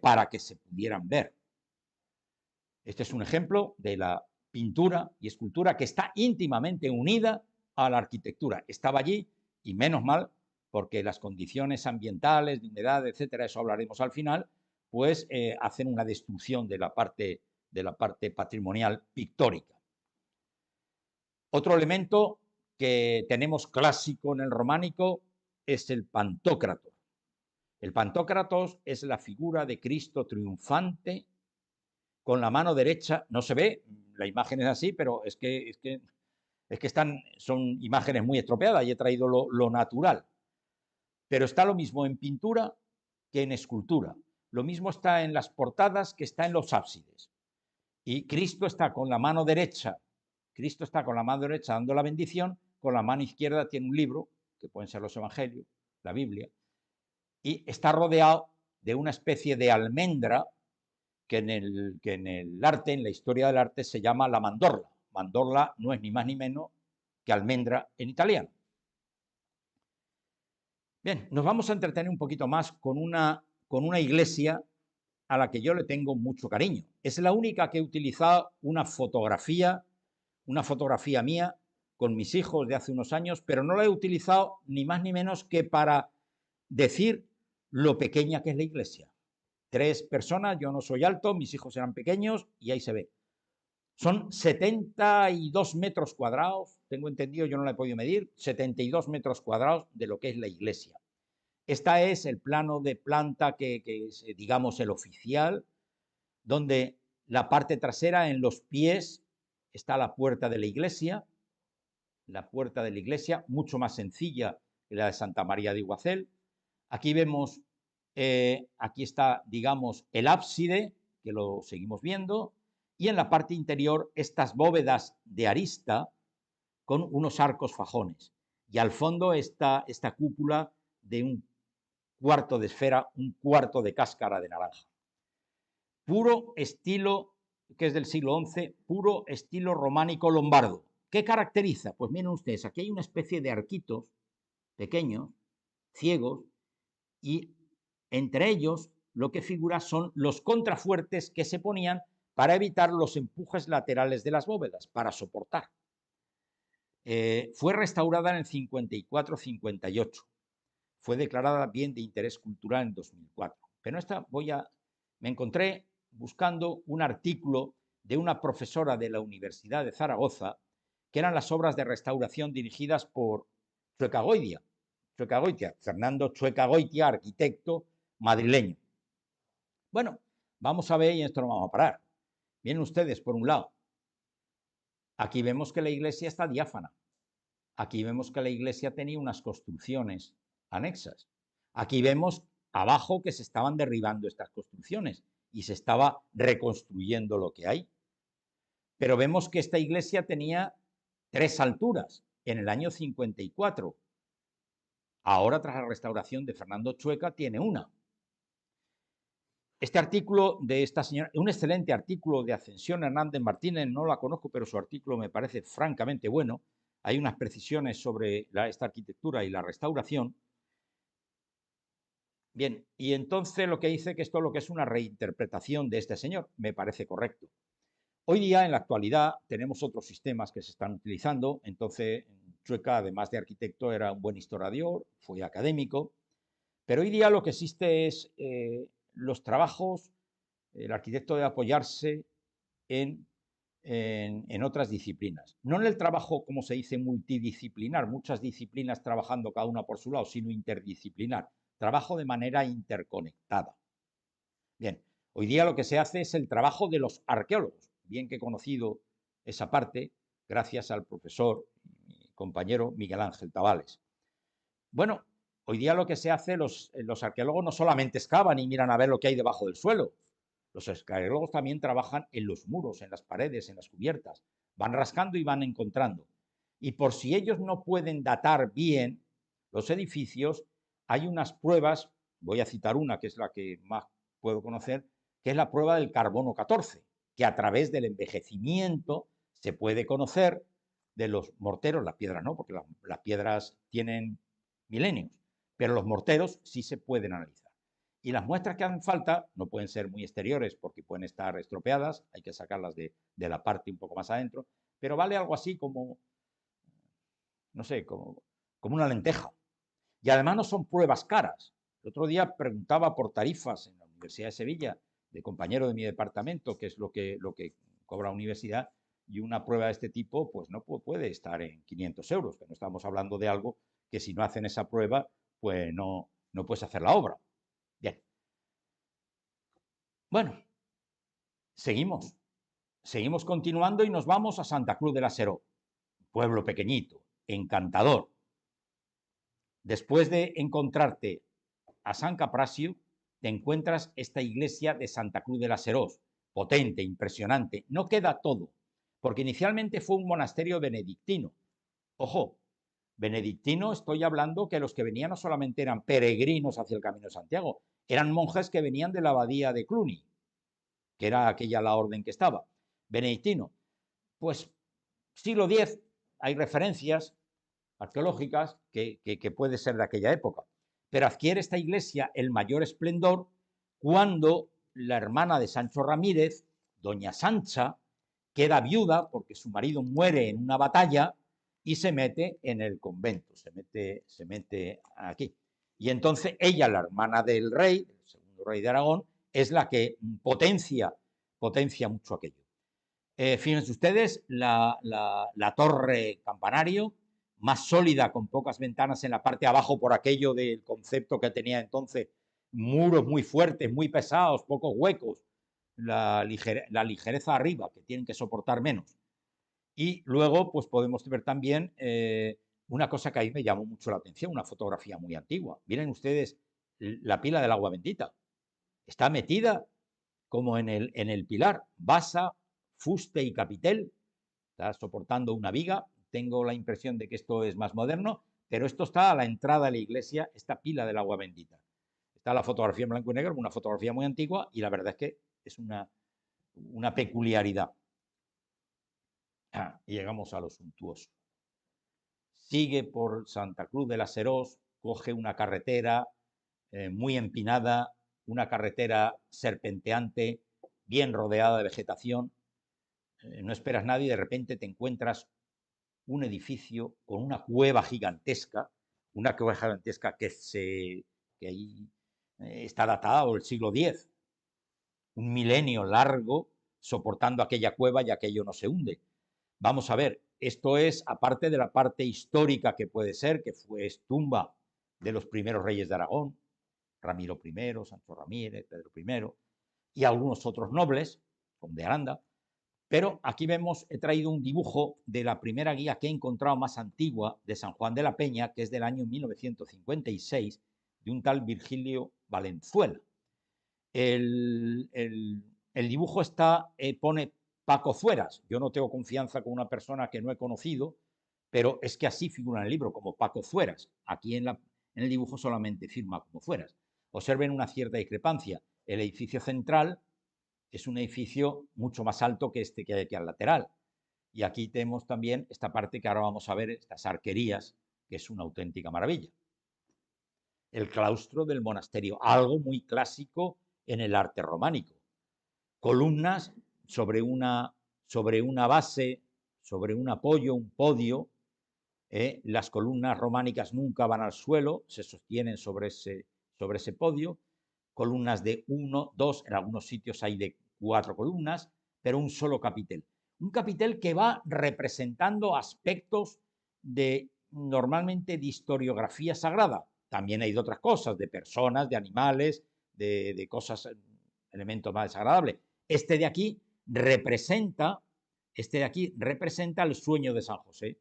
para que se pudieran ver. Este es un ejemplo de la pintura y escultura que está íntimamente unida a la arquitectura. Estaba allí y menos mal, porque las condiciones ambientales, de humedad, etcétera, eso hablaremos al final, pues hacen una destrucción de la parte patrimonial pictórica. Otro elemento que tenemos clásico en el románico es el Pantocrator. El Pantocrator es la figura de Cristo triunfante con la mano derecha, no se ve, la imagen es así, pero es que son imágenes muy estropeadas y he traído lo natural. Pero está lo mismo en pintura que en escultura. Lo mismo está en las portadas que está en los ábsides. Y Cristo está con la mano derecha dando la bendición, con la mano izquierda tiene un libro, que pueden ser los evangelios, la Biblia, y está rodeado de una especie de almendra que en el arte, en la historia del arte, se llama la mandorla. Mandorla no es ni más ni menos que almendra en italiano. Bien, nos vamos a entretener un poquito más con una iglesia a la que yo le tengo mucho cariño. Es la única que he utilizado una fotografía mía con mis hijos de hace unos años, pero no la he utilizado ni más ni menos que para decir lo pequeña que es la iglesia. 3 personas, yo no soy alto, mis hijos eran pequeños y ahí se ve. Son 72 metros cuadrados, tengo entendido, yo no la he podido medir, 72 metros cuadrados de lo que es la iglesia. Este es el plano de planta que es, digamos, el oficial, donde la parte trasera, en los pies, está la puerta de la iglesia, mucho más sencilla que la de Santa María de Iguacel. Aquí vemos, aquí está, digamos, el ábside, que lo seguimos viendo, y en la parte interior estas bóvedas de arista con unos arcos fajones. Y al fondo esta cúpula de un cuarto de esfera, un cuarto de cáscara de naranja. Puro estilo, que es del siglo XI, puro estilo románico lombardo. ¿Qué caracteriza? Pues miren ustedes, aquí hay una especie de arquitos pequeños, ciegos, y entre ellos lo que figura son los contrafuertes que se ponían para evitar los empujes laterales de las bóvedas, para soportar. Fue restaurada en el 54-58. Fue declarada bien de interés cultural en 2004. Pero esta voy a me encontré buscando un artículo de una profesora de la Universidad de Zaragoza, que eran las obras de restauración dirigidas por Chuecagoitia, Fernando Chuecagoitia, arquitecto madrileño. Bueno, vamos a ver, y esto no vamos a parar. Miren ustedes, por un lado, aquí vemos que la iglesia está diáfana. Aquí vemos que la iglesia tenía unas construcciones anexas. Aquí vemos abajo que se estaban derribando estas construcciones y se estaba reconstruyendo lo que hay. Pero vemos que esta iglesia tenía 3 alturas en el año 54. Ahora, tras la restauración de Fernando Chueca, tiene una. Este artículo de esta señora, un excelente artículo de Ascensión Hernández Martínez, no la conozco, pero su artículo me parece francamente bueno. Hay unas precisiones sobre esta arquitectura y la restauración. Bien, y entonces lo que dice que esto es lo que es una reinterpretación de este señor, me parece correcto. Hoy día, en la actualidad, tenemos otros sistemas que se están utilizando. Entonces, Chueca, además de arquitecto, era un buen historiador, fue académico, pero hoy día lo que existe es los trabajos, el arquitecto debe apoyarse en otras disciplinas. No en el trabajo, como se dice, multidisciplinar, muchas disciplinas trabajando cada una por su lado, sino interdisciplinar, trabajo de manera interconectada. Bien, hoy día lo que se hace es el trabajo de los arqueólogos, bien que he conocido esa parte gracias al profesor y compañero Miguel Ángel Tabales. Bueno, hoy día lo que se hace, los arqueólogos no solamente excavan y miran a ver lo que hay debajo del suelo, los arqueólogos también trabajan en los muros, en las paredes, en las cubiertas, van rascando y van encontrando. Y por si ellos no pueden datar bien los edificios, hay unas pruebas, voy a citar una que es la que más puedo conocer, que es la prueba del carbono 14, que a través del envejecimiento se puede conocer de los morteros, las piedras no, porque las piedras tienen milenios, pero los morteros sí se pueden analizar. Y las muestras que hacen falta no pueden ser muy exteriores porque pueden estar estropeadas, hay que sacarlas de la parte un poco más adentro, pero vale algo así como, no sé, como una lenteja. Y además no son pruebas caras. El otro día preguntaba por tarifas en la Universidad de Sevilla, de compañero de mi departamento, que es lo que cobra la universidad, y una prueba de este tipo pues no puede estar en 500 euros, que no estamos hablando de algo que si no hacen esa prueba, pues no puedes hacer la obra. Bien. Bueno, seguimos continuando y nos vamos a Santa Cruz de la Seró, pueblo pequeñito, encantador. Después de encontrarte a San Caprasio, te encuentras esta iglesia de Santa Cruz de la Serós, potente, impresionante. No queda todo, porque inicialmente fue un monasterio benedictino. Ojo, benedictino, estoy hablando que los que venían no solamente eran peregrinos hacia el Camino de Santiago, eran monjes que venían de la abadía de Cluny, que era aquella la orden que estaba. Benedictino, pues siglo X, hay referencias arqueológicas que puede ser de aquella época. Pero adquiere esta iglesia el mayor esplendor cuando la hermana de Sancho Ramírez, doña Sancha, queda viuda porque su marido muere en una batalla y se mete en el convento, se mete aquí. Y entonces ella, la hermana del rey, el segundo rey de Aragón, es la que potencia mucho aquello. Fíjense ustedes, la torre campanario, más sólida, con pocas ventanas en la parte de abajo por aquello del concepto que tenía entonces, muros muy fuertes, muy pesados, pocos huecos, la ligereza arriba, que tienen que soportar menos. Y luego, pues podemos ver también una cosa que a mí me llamó mucho la atención, una fotografía muy antigua. Miren ustedes la pila del agua bendita. Está metida como en el pilar, basa, fuste y capitel, está soportando una viga. Tengo la impresión de que esto es más moderno, pero esto está a la entrada de la iglesia, esta pila del agua bendita. Está la fotografía en blanco y negro, una fotografía muy antigua, y la verdad es que es una peculiaridad. Y llegamos a lo suntuoso. Sigue por Santa Cruz de la Serós, coge una carretera muy empinada, una carretera serpenteante, bien rodeada de vegetación. No esperas nadie y de repente te encuentras un edificio con una cueva gigantesca, que ahí está datada del siglo X. un milenio largo soportando aquella cueva y aquello no se hunde. Vamos a ver, esto es, aparte de la parte histórica que puede ser, que es tumba de los primeros reyes de Aragón, Ramiro I, Sancho Ramírez, Pedro I, y algunos otros nobles, como de Aranda, pero aquí vemos, he traído un dibujo de la primera guía que he encontrado más antigua de San Juan de la Peña, que es del año 1956, de un tal Virgilio Valenzuela. El dibujo pone Paco Zueras. Yo no tengo confianza con una persona que no he conocido, pero es que así figura en el libro, como Paco Zueras. Aquí en el dibujo solamente firma como Zueras. Observen una cierta discrepancia. El edificio central es un edificio mucho más alto que este que hay aquí al lateral. Y aquí tenemos también esta parte que ahora vamos a ver, estas arquerías, que es una auténtica maravilla. El claustro del monasterio, algo muy clásico en el arte románico. Columnas sobre una base, sobre un apoyo, un podio. Las columnas románicas nunca van al suelo, se sostienen sobre ese podio. Columnas de 1, 2, en algunos sitios hay de 4 columnas, pero un solo capitel. Un capitel que va representando aspectos normalmente de historiografía sagrada. También hay de otras cosas, de personas, de animales, de cosas, elementos más desagradables. Este de aquí representa el sueño de San José,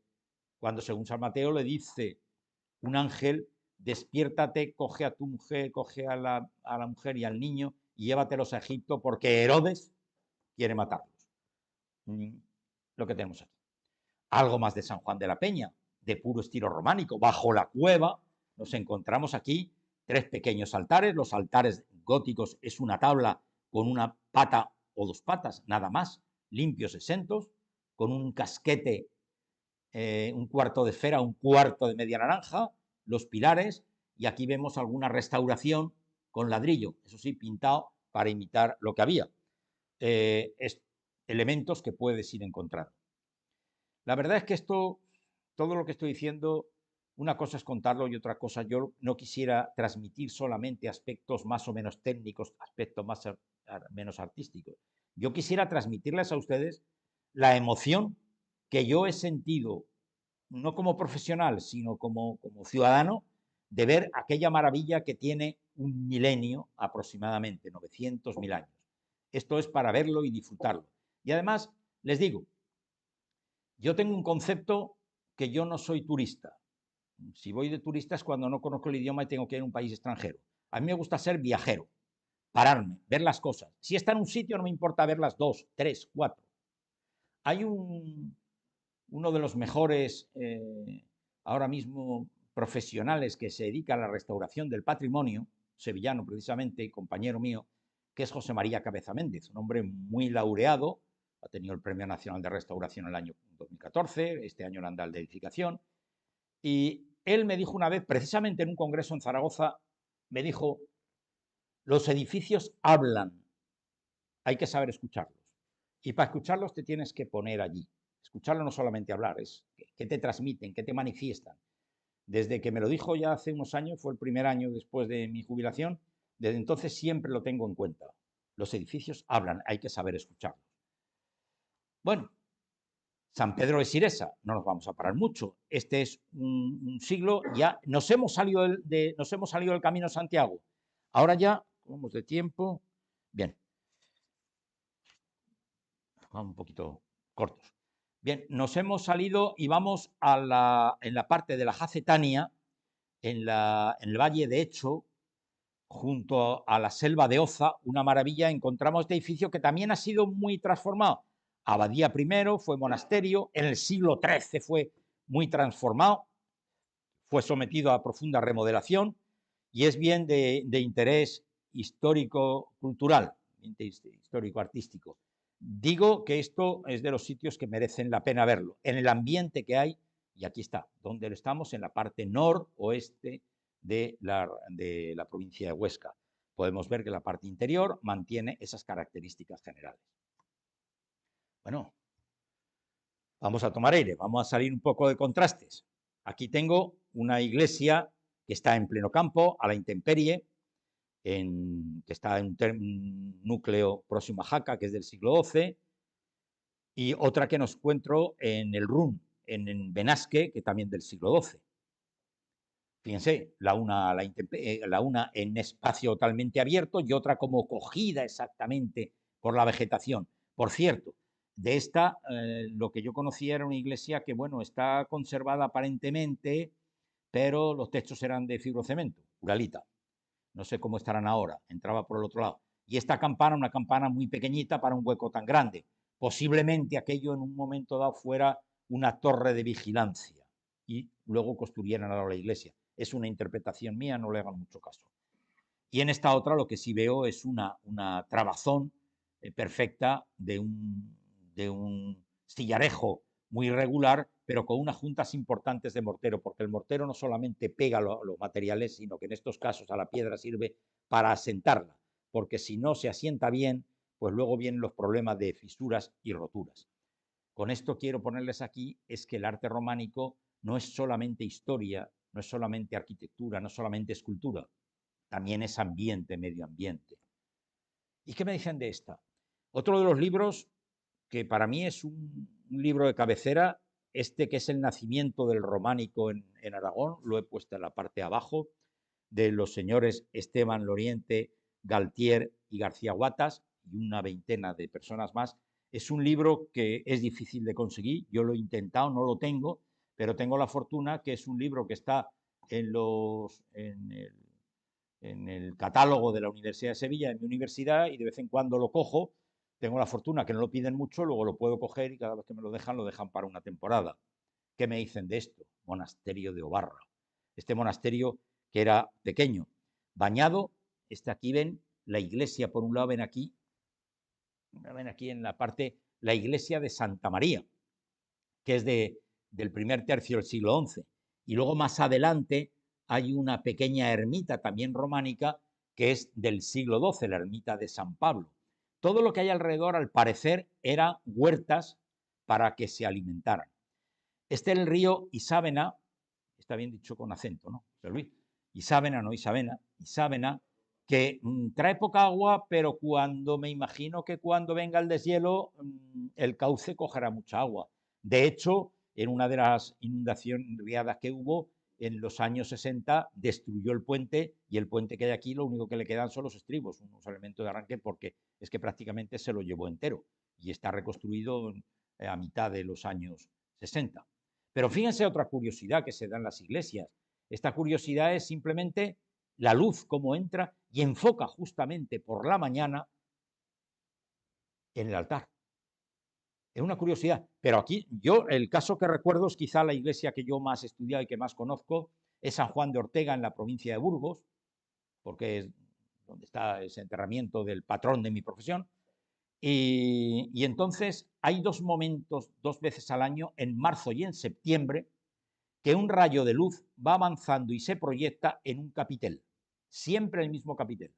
cuando según San Mateo le dice un ángel: despiértate, coge a tu mujer, coge a la mujer y al niño y llévatelos a Egipto porque Herodes quiere matarlos. Lo que tenemos aquí. Algo más de San Juan de la Peña, de puro estilo románico. Bajo la cueva nos encontramos aquí 3 pequeños altares. Los altares góticos es una tabla con una pata o 2 patas, nada más, limpios, exentos, con un casquete, un cuarto de esfera, un cuarto de media naranja, los pilares, y aquí vemos alguna restauración con ladrillo, eso sí, pintado para imitar lo que había. Elementos que puedes ir encontrando. La verdad es que todo lo que estoy diciendo, una cosa es contarlo y otra cosa, yo no quisiera transmitir solamente aspectos más o menos técnicos, aspectos más o menos artísticos. Yo quisiera transmitirles a ustedes la emoción que yo he sentido, no como profesional, sino como ciudadano, de ver aquella maravilla que tiene un milenio aproximadamente, 900.000 años. Esto es para verlo y disfrutarlo. Y además, les digo, yo tengo un concepto que yo no soy turista. Si voy de turista es cuando no conozco el idioma y tengo que ir a un país extranjero. A mí me gusta ser viajero, pararme, ver las cosas. Si está en un sitio no me importa verlas 2, 3, 4. Hay uno de los mejores ahora mismo profesionales que se dedica a la restauración del patrimonio, sevillano precisamente, compañero mío, que es José María Cabeza Méndez, un hombre muy laureado, ha tenido el Premio Nacional de Restauración en el año 2014, este año el Andal de Edificación, y él me dijo una vez, precisamente en un congreso en Zaragoza, me dijo: los edificios hablan, hay que saber escucharlos, y para escucharlos te tienes que poner allí. Escucharlo no solamente hablar, es qué te transmiten, qué te manifiestan. Desde que me lo dijo ya hace unos años, fue el primer año después de mi jubilación, desde entonces siempre lo tengo en cuenta. Los edificios hablan, hay que saber escucharlos. Bueno, San Pedro de Siresa, no nos vamos a parar mucho. Este es un siglo, ya nos hemos salido del Camino de Santiago. Ahora ya, vamos de tiempo. Bien. Vamos un poquito cortos. Bien, nos hemos salido y vamos en la parte de la Jacetania, en el Valle de Hecho, junto a la selva de Oza, una maravilla. Encontramos este edificio que también ha sido muy transformado. Abadía primero, fue monasterio, en el siglo XIII fue muy transformado, fue sometido a profunda remodelación y es bien de interés histórico-cultural, histórico-artístico. Digo que esto es de los sitios que merecen la pena verlo, en el ambiente que hay, y aquí está, donde estamos, en la parte noroeste de la provincia de Huesca. Podemos ver que la parte interior mantiene esas características generales. Bueno, vamos a tomar aire, vamos a salir un poco de contrastes. Aquí tengo una iglesia que está en pleno campo, a la intemperie, que está en un núcleo próximo a Jaca, que es del siglo XII, y otra que nos encuentro en el Run, en Benasque, que también del siglo XII. Fíjense, la una en espacio totalmente abierto y otra como cogida exactamente por la vegetación. Por cierto, de esta, lo que yo conocía era una iglesia que, bueno, está conservada aparentemente, pero los techos eran de fibrocemento, uralita. No sé cómo estarán ahora, entraba por el otro lado. Y esta campana, una campana muy pequeñita para un hueco tan grande. Posiblemente aquello en un momento dado fuera una torre de vigilancia y luego construyeran ahora la iglesia. Es una interpretación mía, no le hagan mucho caso. Y en esta otra lo que sí veo es una trabazón perfecta de un sillarejo muy irregular, pero con unas juntas importantes de mortero, porque el mortero no solamente pega los materiales, sino que en estos casos a la piedra sirve para asentarla, porque si no se asienta bien, pues luego vienen los problemas de fisuras y roturas. Con esto quiero ponerles aquí es que el arte románico no es solamente historia, no es solamente arquitectura, no es solamente escultura, también es ambiente, medio ambiente. ¿Y qué me dicen de esta? Otro de los libros que para mí es un libro de cabecera, este que es El nacimiento del románico en Aragón, lo he puesto en la parte de abajo, de los señores Esteban Loriente, Galtier y García Guatas, y una veintena de personas más. Es un libro que es difícil de conseguir, yo lo he intentado, no lo tengo, pero tengo la fortuna que es un libro que está en el catálogo de la Universidad de Sevilla, en mi universidad, y de vez en cuando lo cojo. Tengo la fortuna que no lo piden mucho, luego lo puedo coger y cada vez que me lo dejan para una temporada. ¿Qué me dicen de esto? Monasterio de Obarra. Este monasterio que era pequeño, bañado, aquí ven la iglesia, por un lado ven aquí en la parte, la iglesia de Santa María, que es del primer tercio del siglo XI. Y luego más adelante hay una pequeña ermita también románica que es del siglo XII, la ermita de San Pablo. Todo lo que hay alrededor, al parecer, eran huertas para que se alimentaran. Este es el río Isábena, está bien dicho con acento, ¿no? Isábena, no Isabena, Isábena, que trae poca agua, pero me imagino que cuando venga el deshielo, el cauce cogerá mucha agua. De hecho, en una de las inundaciones riadas que hubo, en los años 60 destruyó el puente, y el puente que hay aquí lo único que le quedan son los estribos, unos elementos de arranque, porque es que prácticamente se lo llevó entero y está reconstruido a mitad de los años 60. Pero fíjense otra curiosidad que se da en las iglesias. Esta curiosidad es simplemente la luz, cómo entra y enfoca justamente por la mañana en el altar. Es una curiosidad, pero aquí yo el caso que recuerdo es quizá la iglesia que yo más he estudiado y que más conozco, es San Juan de Ortega en la provincia de Burgos, porque es donde está ese enterramiento del patrón de mi profesión. Y entonces hay dos momentos, 2 veces al año, en marzo y en septiembre, que un rayo de luz va avanzando y se proyecta en un capitel, siempre el mismo capitel.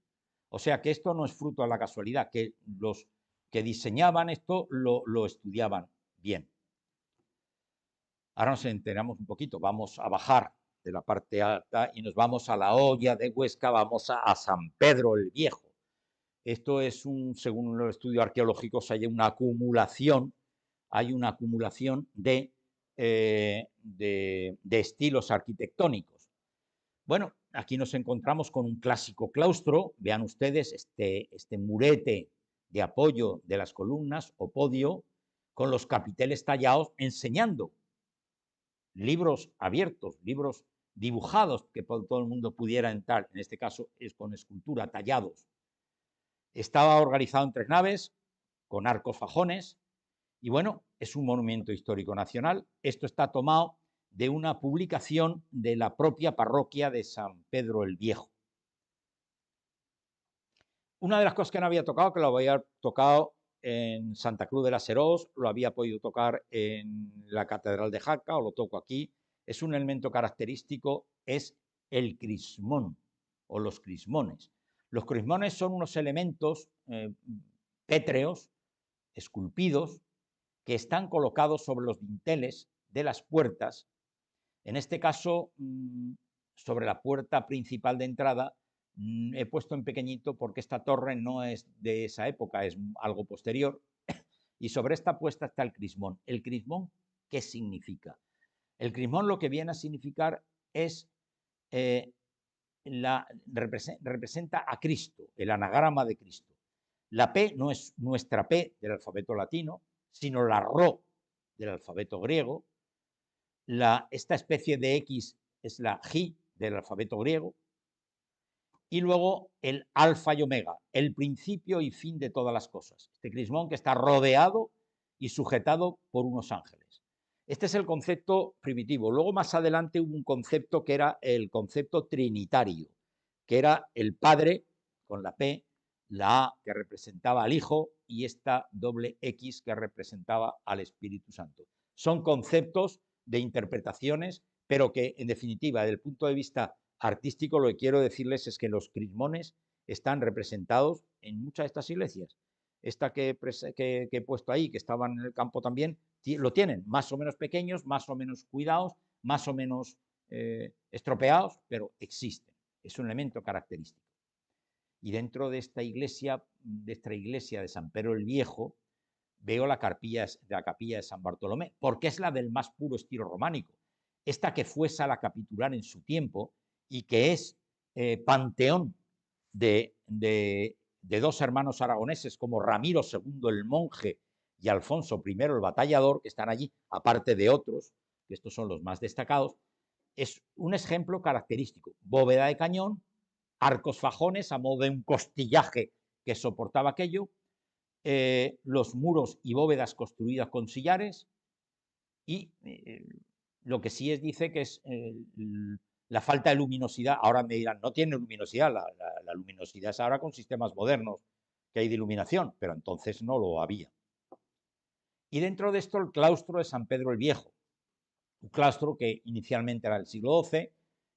O sea que esto no es fruto de la casualidad, que los que diseñaban esto lo estudiaban bien. Ahora nos enteramos un poquito, vamos a bajar de la parte alta y nos vamos a la Hoya de Huesca, vamos a San Pedro el Viejo. Esto es según los estudios arqueológicos, hay una acumulación de estilos arquitectónicos. Bueno, aquí nos encontramos con un clásico claustro, vean ustedes este murete de apoyo de las columnas o podio, con los capiteles tallados, enseñando libros abiertos, libros dibujados que todo el mundo pudiera entrar, en este caso es con escultura, tallados. Estaba organizado en 3 naves, con arcos fajones, y bueno, es un monumento histórico nacional. Esto está tomado de una publicación de la propia parroquia de San Pedro el Viejo. Una de las cosas que no había tocado, que lo había tocado en Santa Cruz de la Serós, lo había podido tocar en la Catedral de Jaca, o lo toco aquí, es un elemento característico, es el crismón o los crismones. Los crismones son unos elementos pétreos, esculpidos, que están colocados sobre los dinteles de las puertas, en este caso sobre la puerta principal de entrada He puesto en pequeñito porque esta torre no es de esa época, es algo posterior. Y sobre esta puesta está el crismón. ¿El crismón qué significa? El crismón lo que viene a significar es, representa a Cristo, el anagrama de Cristo. La P no es nuestra P del alfabeto latino, sino la Rho del alfabeto griego. Esta especie de X es la J del alfabeto griego. Y luego el alfa y omega, el principio y fin de todas las cosas. Este crismón que está rodeado y sujetado por unos ángeles. Este es el concepto primitivo. Luego más adelante hubo un concepto que era el concepto trinitario, que era el Padre con la P, la A que representaba al Hijo y esta doble X que representaba al Espíritu Santo. Son conceptos de interpretaciones, pero que en definitiva, desde el punto de vista artístico, lo que quiero decirles es que los crismones están representados en muchas de estas iglesias. Esta que he puesto ahí, que estaban en el campo también, lo tienen, más o menos pequeños, más o menos cuidados, más o menos estropeados, pero existen. Es un elemento característico. Y dentro de esta iglesia de San Pedro el Viejo, veo la capilla de San Bartolomé, porque es la del más puro estilo románico. Esta que fue sala capitular en su tiempo y que es panteón de dos hermanos aragoneses como Ramiro II el monje y Alfonso I el batallador, que están allí, aparte de otros, que estos son los más destacados, es un ejemplo característico. Bóveda de cañón, arcos fajones a modo de un costillaje que soportaba aquello, los muros y bóvedas construidas con sillares y lo que sí dice que es la falta de luminosidad. Ahora me dirán, no tiene luminosidad, la luminosidad es ahora con sistemas modernos que hay de iluminación, pero entonces no lo había. Y dentro de esto el claustro de San Pedro el Viejo, un claustro que inicialmente era del siglo XII,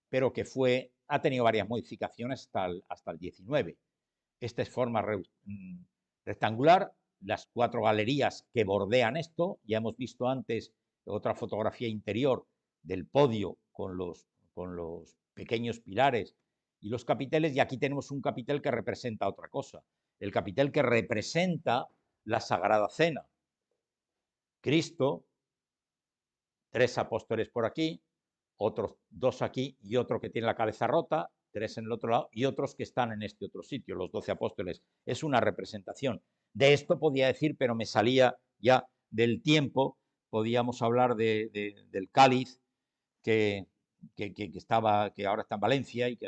pero que ha tenido varias modificaciones hasta el XIX. Esta es forma rectangular, las 4 galerías que bordean esto, ya hemos visto antes otra fotografía interior del podio con los pequeños pilares y los capiteles, y aquí tenemos un capitel que representa otra cosa, el capitel que representa la Sagrada Cena. Cristo, 3 apóstoles por aquí, otros 2 aquí y otro que tiene la cabeza rota, 3 en el otro lado y otros que están en este otro sitio, los 12 apóstoles. Es una representación. De esto podía decir, pero me salía ya del tiempo, podíamos hablar del cáliz que ahora está en Valencia y que ha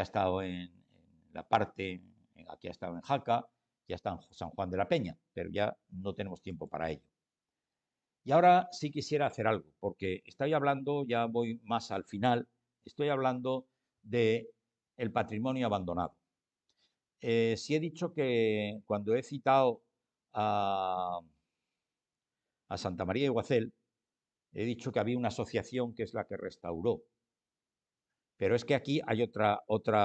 estado en la parte, aquí ha estado en Jaca, ya está en San Juan de la Peña, pero ya no tenemos tiempo para ello. Y ahora sí quisiera hacer algo, porque estoy hablando, ya voy más al final, estoy hablando del patrimonio abandonado. Sí he dicho que cuando he citado a Santa María de Guacel, he dicho que había una asociación que es la que restauró. Pero es que aquí hay otra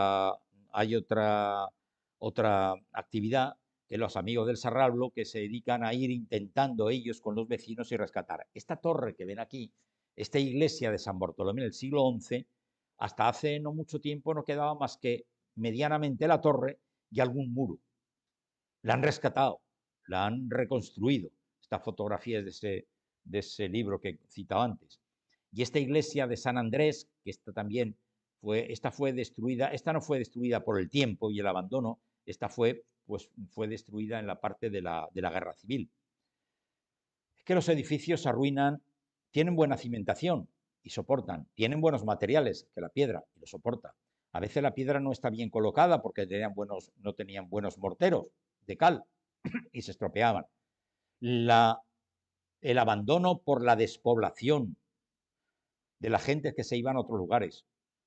actividad que los amigos del Sarrablo que se dedican a ir intentando ellos con los vecinos y rescatar. Esta torre que ven aquí, esta iglesia de San Bartolomé del siglo XI, hasta hace no mucho tiempo no quedaba más que medianamente la torre y algún muro. La han rescatado, la han reconstruido. Esta fotografía es de ese libro que citaba antes. Y esta iglesia de San Andrés, que esta fue destruida, esta no fue destruida por el tiempo y el abandono, esta fue destruida en la parte de la guerra civil. Es que los edificios se arruinan, tienen buena cimentación y soportan, tienen buenos materiales, que la piedra, y lo soporta. A veces la piedra no está bien colocada porque no tenían buenos morteros de cal y se estropeaban. El abandono por la despoblación de la gente que se iban a otros lugares.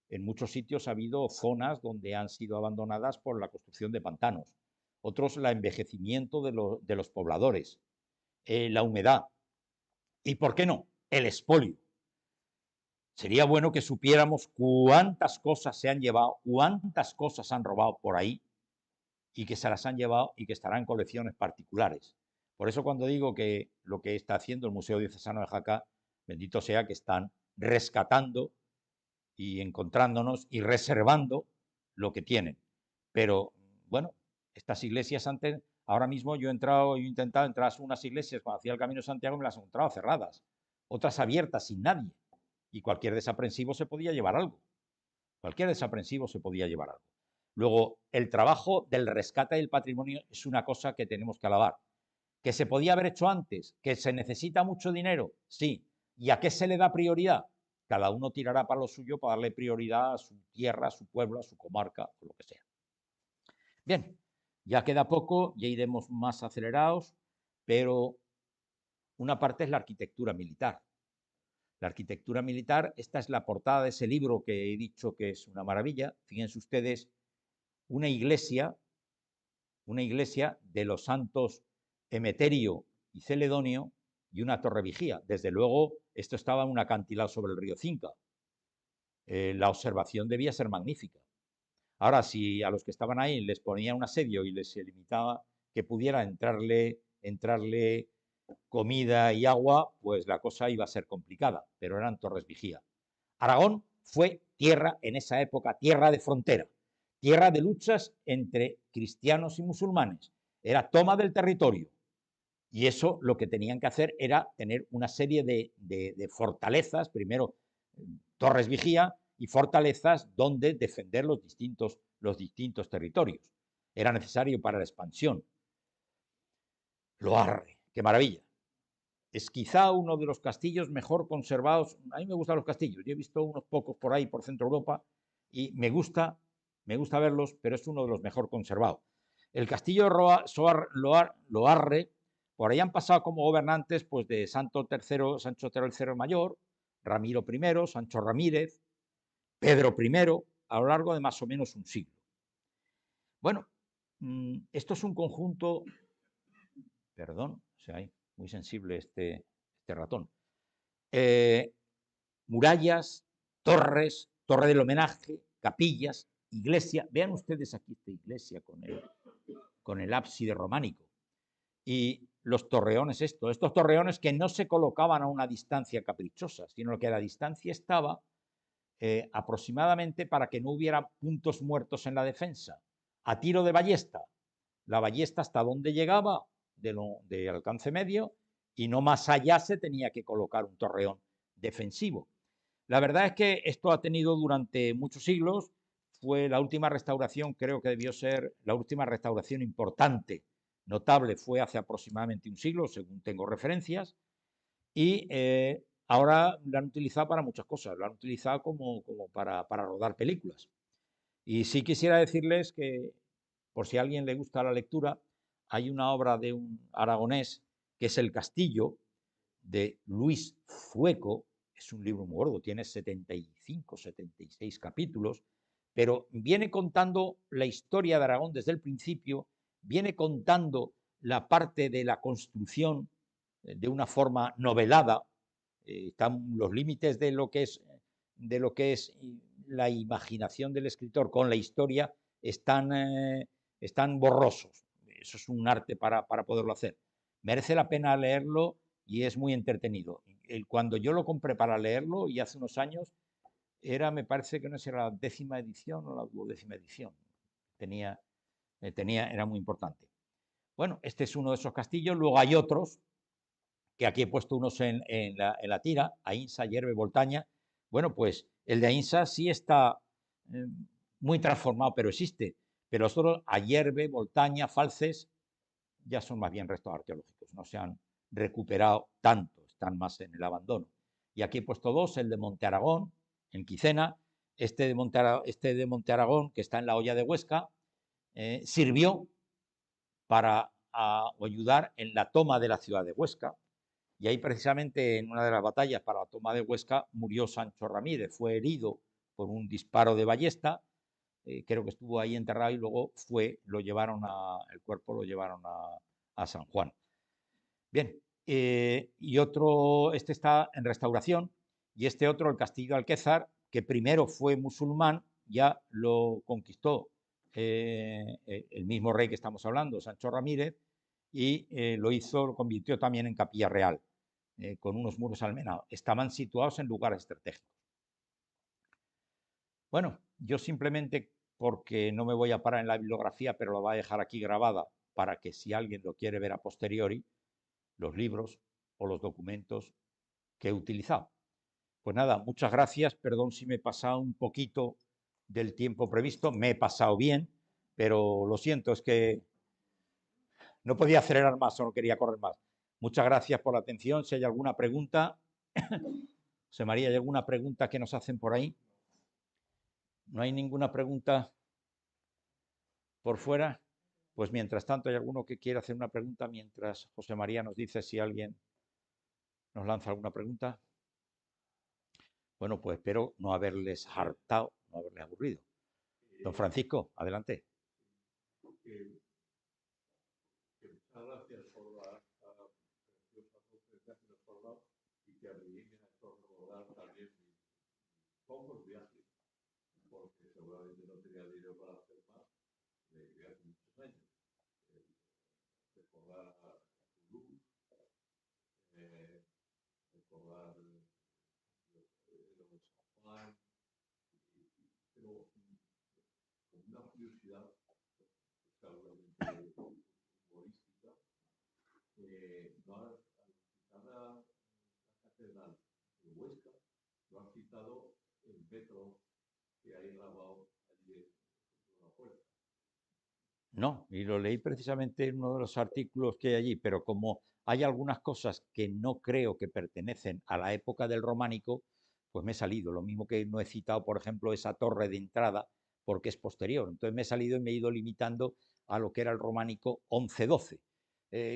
En muchos sitios ha habido zonas donde han sido abandonadas por la construcción de pantanos. Otros, el envejecimiento de los pobladores, la humedad. ¿Y por qué no? El expolio. Sería bueno que supiéramos cuántas cosas se han llevado, cuántas cosas han robado por ahí y que se las han llevado y que estarán en colecciones particulares. Por eso cuando digo que lo que está haciendo el Museo Diocesano de Jaca, bendito sea que están rescatando y encontrándonos y reservando lo que tienen. Pero bueno, estas iglesias antes, ahora mismo yo he intentado entrar a unas iglesias cuando hacía el Camino de Santiago y me las he encontrado cerradas, otras abiertas sin nadie, y cualquier desaprensivo se podía llevar algo. Cualquier desaprensivo se podía llevar algo. Luego, el trabajo del rescate del patrimonio es una cosa que tenemos que alabar. ¿Que se podía haber hecho antes? ¿Que se necesita mucho dinero? Sí. ¿Y a qué se le da prioridad? Cada uno tirará para lo suyo para darle prioridad a su tierra, a su pueblo, a su comarca o lo que sea. Bien, ya queda poco, ya iremos más acelerados, pero una parte es la arquitectura militar. La arquitectura militar, esta es la portada de ese libro que he dicho que es una maravilla. Fíjense ustedes, una iglesia de los santos Emeterio y Celedonio y una torre vigía. Desde luego, esto estaba en un acantilado sobre el río Cinca. La observación debía ser magnífica. Ahora, si a los que estaban ahí les ponía un asedio y les limitaba que pudiera entrarle comida y agua, pues la cosa iba a ser complicada, pero eran torres vigía. Aragón fue tierra, en esa época, tierra de frontera, tierra de luchas entre cristianos y musulmanes. Era toma del territorio. Y eso lo que tenían que hacer era tener una serie de fortalezas, primero torres vigía y fortalezas donde defender los distintos territorios. Era necesario para la expansión. Loarre, qué maravilla. Es quizá uno de los castillos mejor conservados. A mí me gustan los castillos. Yo he visto unos pocos por ahí, por Centro Europa, y me gusta verlos, pero es uno de los mejor conservados. El castillo de Loarre, por ahí han pasado como gobernantes pues, de Sancho III Mayor, Ramiro I, Sancho Ramírez, Pedro I, a lo largo de más o menos un siglo. Bueno, esto es un conjunto, perdón, o sea, muy sensible este ratón. Murallas, torres, torre del homenaje, capillas, iglesia. Vean ustedes aquí esta iglesia con el ábside románico. Y los torreones, estos torreones que no se colocaban a una distancia caprichosa, sino que a la distancia estaba aproximadamente para que no hubiera puntos muertos en la defensa. A tiro de ballesta. La ballesta hasta donde llegaba, de alcance medio, y no más allá se tenía que colocar un torreón defensivo. La verdad es que esto ha tenido durante muchos siglos. Fue la última restauración, creo que debió ser la última restauración importante, notable, fue hace aproximadamente un siglo, según tengo referencias, y ahora la han utilizado para muchas cosas, la han utilizado como para rodar películas. Y sí quisiera decirles que, por si a alguien le gusta la lectura, hay una obra de un aragonés que es El Castillo, de Luis Zueco. Es un libro muy gordo, tiene 75, 76 capítulos, pero viene contando la historia de Aragón desde el principio, viene contando la parte de la construcción de una forma novelada. Están los límites de lo que es la imaginación del escritor con la historia están borrosos. Eso es un arte para poderlo hacer. Merece la pena leerlo y es muy entretenido. Cuando yo lo compré para leerlo, y hace unos años, me parece que no era la 10ª edición o la 12ª edición. Era muy importante. Bueno, este es uno de esos castillos. Luego hay otros, que aquí he puesto unos en la tira, Aínsa, Ayerbe, Voltaña. Bueno, pues el de Aínsa sí está muy transformado, pero existe. Pero los otros, Ayerbe, Voltaña, Falces, ya son más bien restos arqueológicos, no se han recuperado tanto, están más en el abandono. Y aquí he puesto dos, el de Monte Aragón, en Quicena, este de Monte Aragón, que está en la Hoya de Huesca, sirvió para ayudar en la toma de la ciudad de Huesca, y ahí precisamente en una de las batallas para la toma de Huesca murió Sancho Ramírez, fue herido por un disparo de ballesta, creo que estuvo ahí enterrado y luego el cuerpo lo llevaron a San Juan. Bien, y otro, este está en restauración, y este otro, el Castillo de Alquézar, que primero fue musulmán, ya lo conquistó el mismo rey que estamos hablando, Sancho Ramírez, y lo convirtió también en capilla real, con unos muros almenados. Estaban situados en lugares estratégicos. Bueno, yo simplemente, porque no me voy a parar en la bibliografía, pero lo voy a dejar aquí grabada para que si alguien lo quiere ver a posteriori, los libros o los documentos que he utilizado. Pues nada, muchas gracias. Perdón si me he pasado un poquito del tiempo previsto. Me he pasado bien, pero lo siento, es que no podía acelerar más o no quería correr más. Muchas gracias por la atención. Si hay alguna pregunta, José María, ¿hay alguna pregunta que nos hacen por ahí? ¿No hay ninguna pregunta por fuera? Pues mientras tanto, ¿hay alguno que quiera hacer una pregunta mientras José María nos dice si alguien nos lanza alguna pregunta? Bueno, pues espero no haberles hartado, no haberles aburrido. Don Francisco, adelante. Muchas gracias por la preciosa conferencia que nos ha dado y que a mí me ha hecho recordar también mis pocos viajes, porque seguramente no tenía dinero para hacer más de hace muchos años. Recordar a Toulouse, recordar los Champagne, pero con una curiosidad seguramente humorística, no has citado la catedral de Huesca, no has citado el metro que hay grabado allí en la puerta. No, y lo leí precisamente en uno de los artículos que hay allí, pero como hay algunas cosas que no creo que pertenecen a la época del románico, pues me he salido. Lo mismo que no he citado, por ejemplo, esa torre de entrada, porque es posterior. Entonces me he salido y me he ido limitando a lo que era el románico 11-12.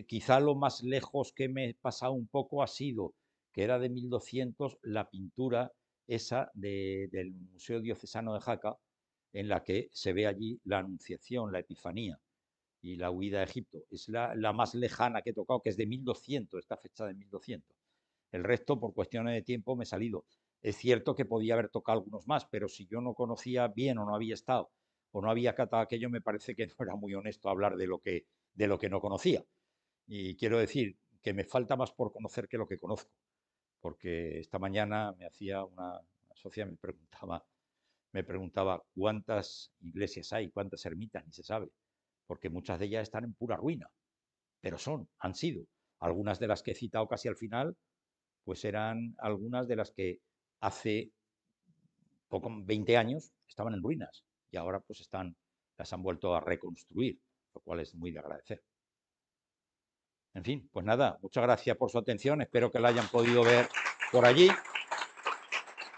Quizá lo más lejos que me he pasado un poco ha sido, que era de 1200, la pintura esa del Museo Diocesano de Jaca, en la que se ve allí la Anunciación, la Epifanía y la huida a Egipto. Es la más lejana que he tocado, que es de 1200, está fechada en 1200. El resto, por cuestiones de tiempo, me he salido. Es cierto que podía haber tocado algunos más, pero si yo no conocía bien o no había estado o no había catado aquello, me parece que no era muy honesto hablar de lo que no conocía. Y quiero decir que me falta más por conocer que lo que conozco, porque esta mañana me hacía una socia, me preguntaba cuántas iglesias hay, cuántas ermitas, ni se sabe, porque muchas de ellas están en pura ruina, pero han sido. Algunas de las que he citado casi al final, pues eran algunas de las que hace poco, 20 años estaban en ruinas y ahora pues las han vuelto a reconstruir, lo cual es muy de agradecer. En fin, pues nada, muchas gracias por su atención, espero que la hayan podido ver por allí.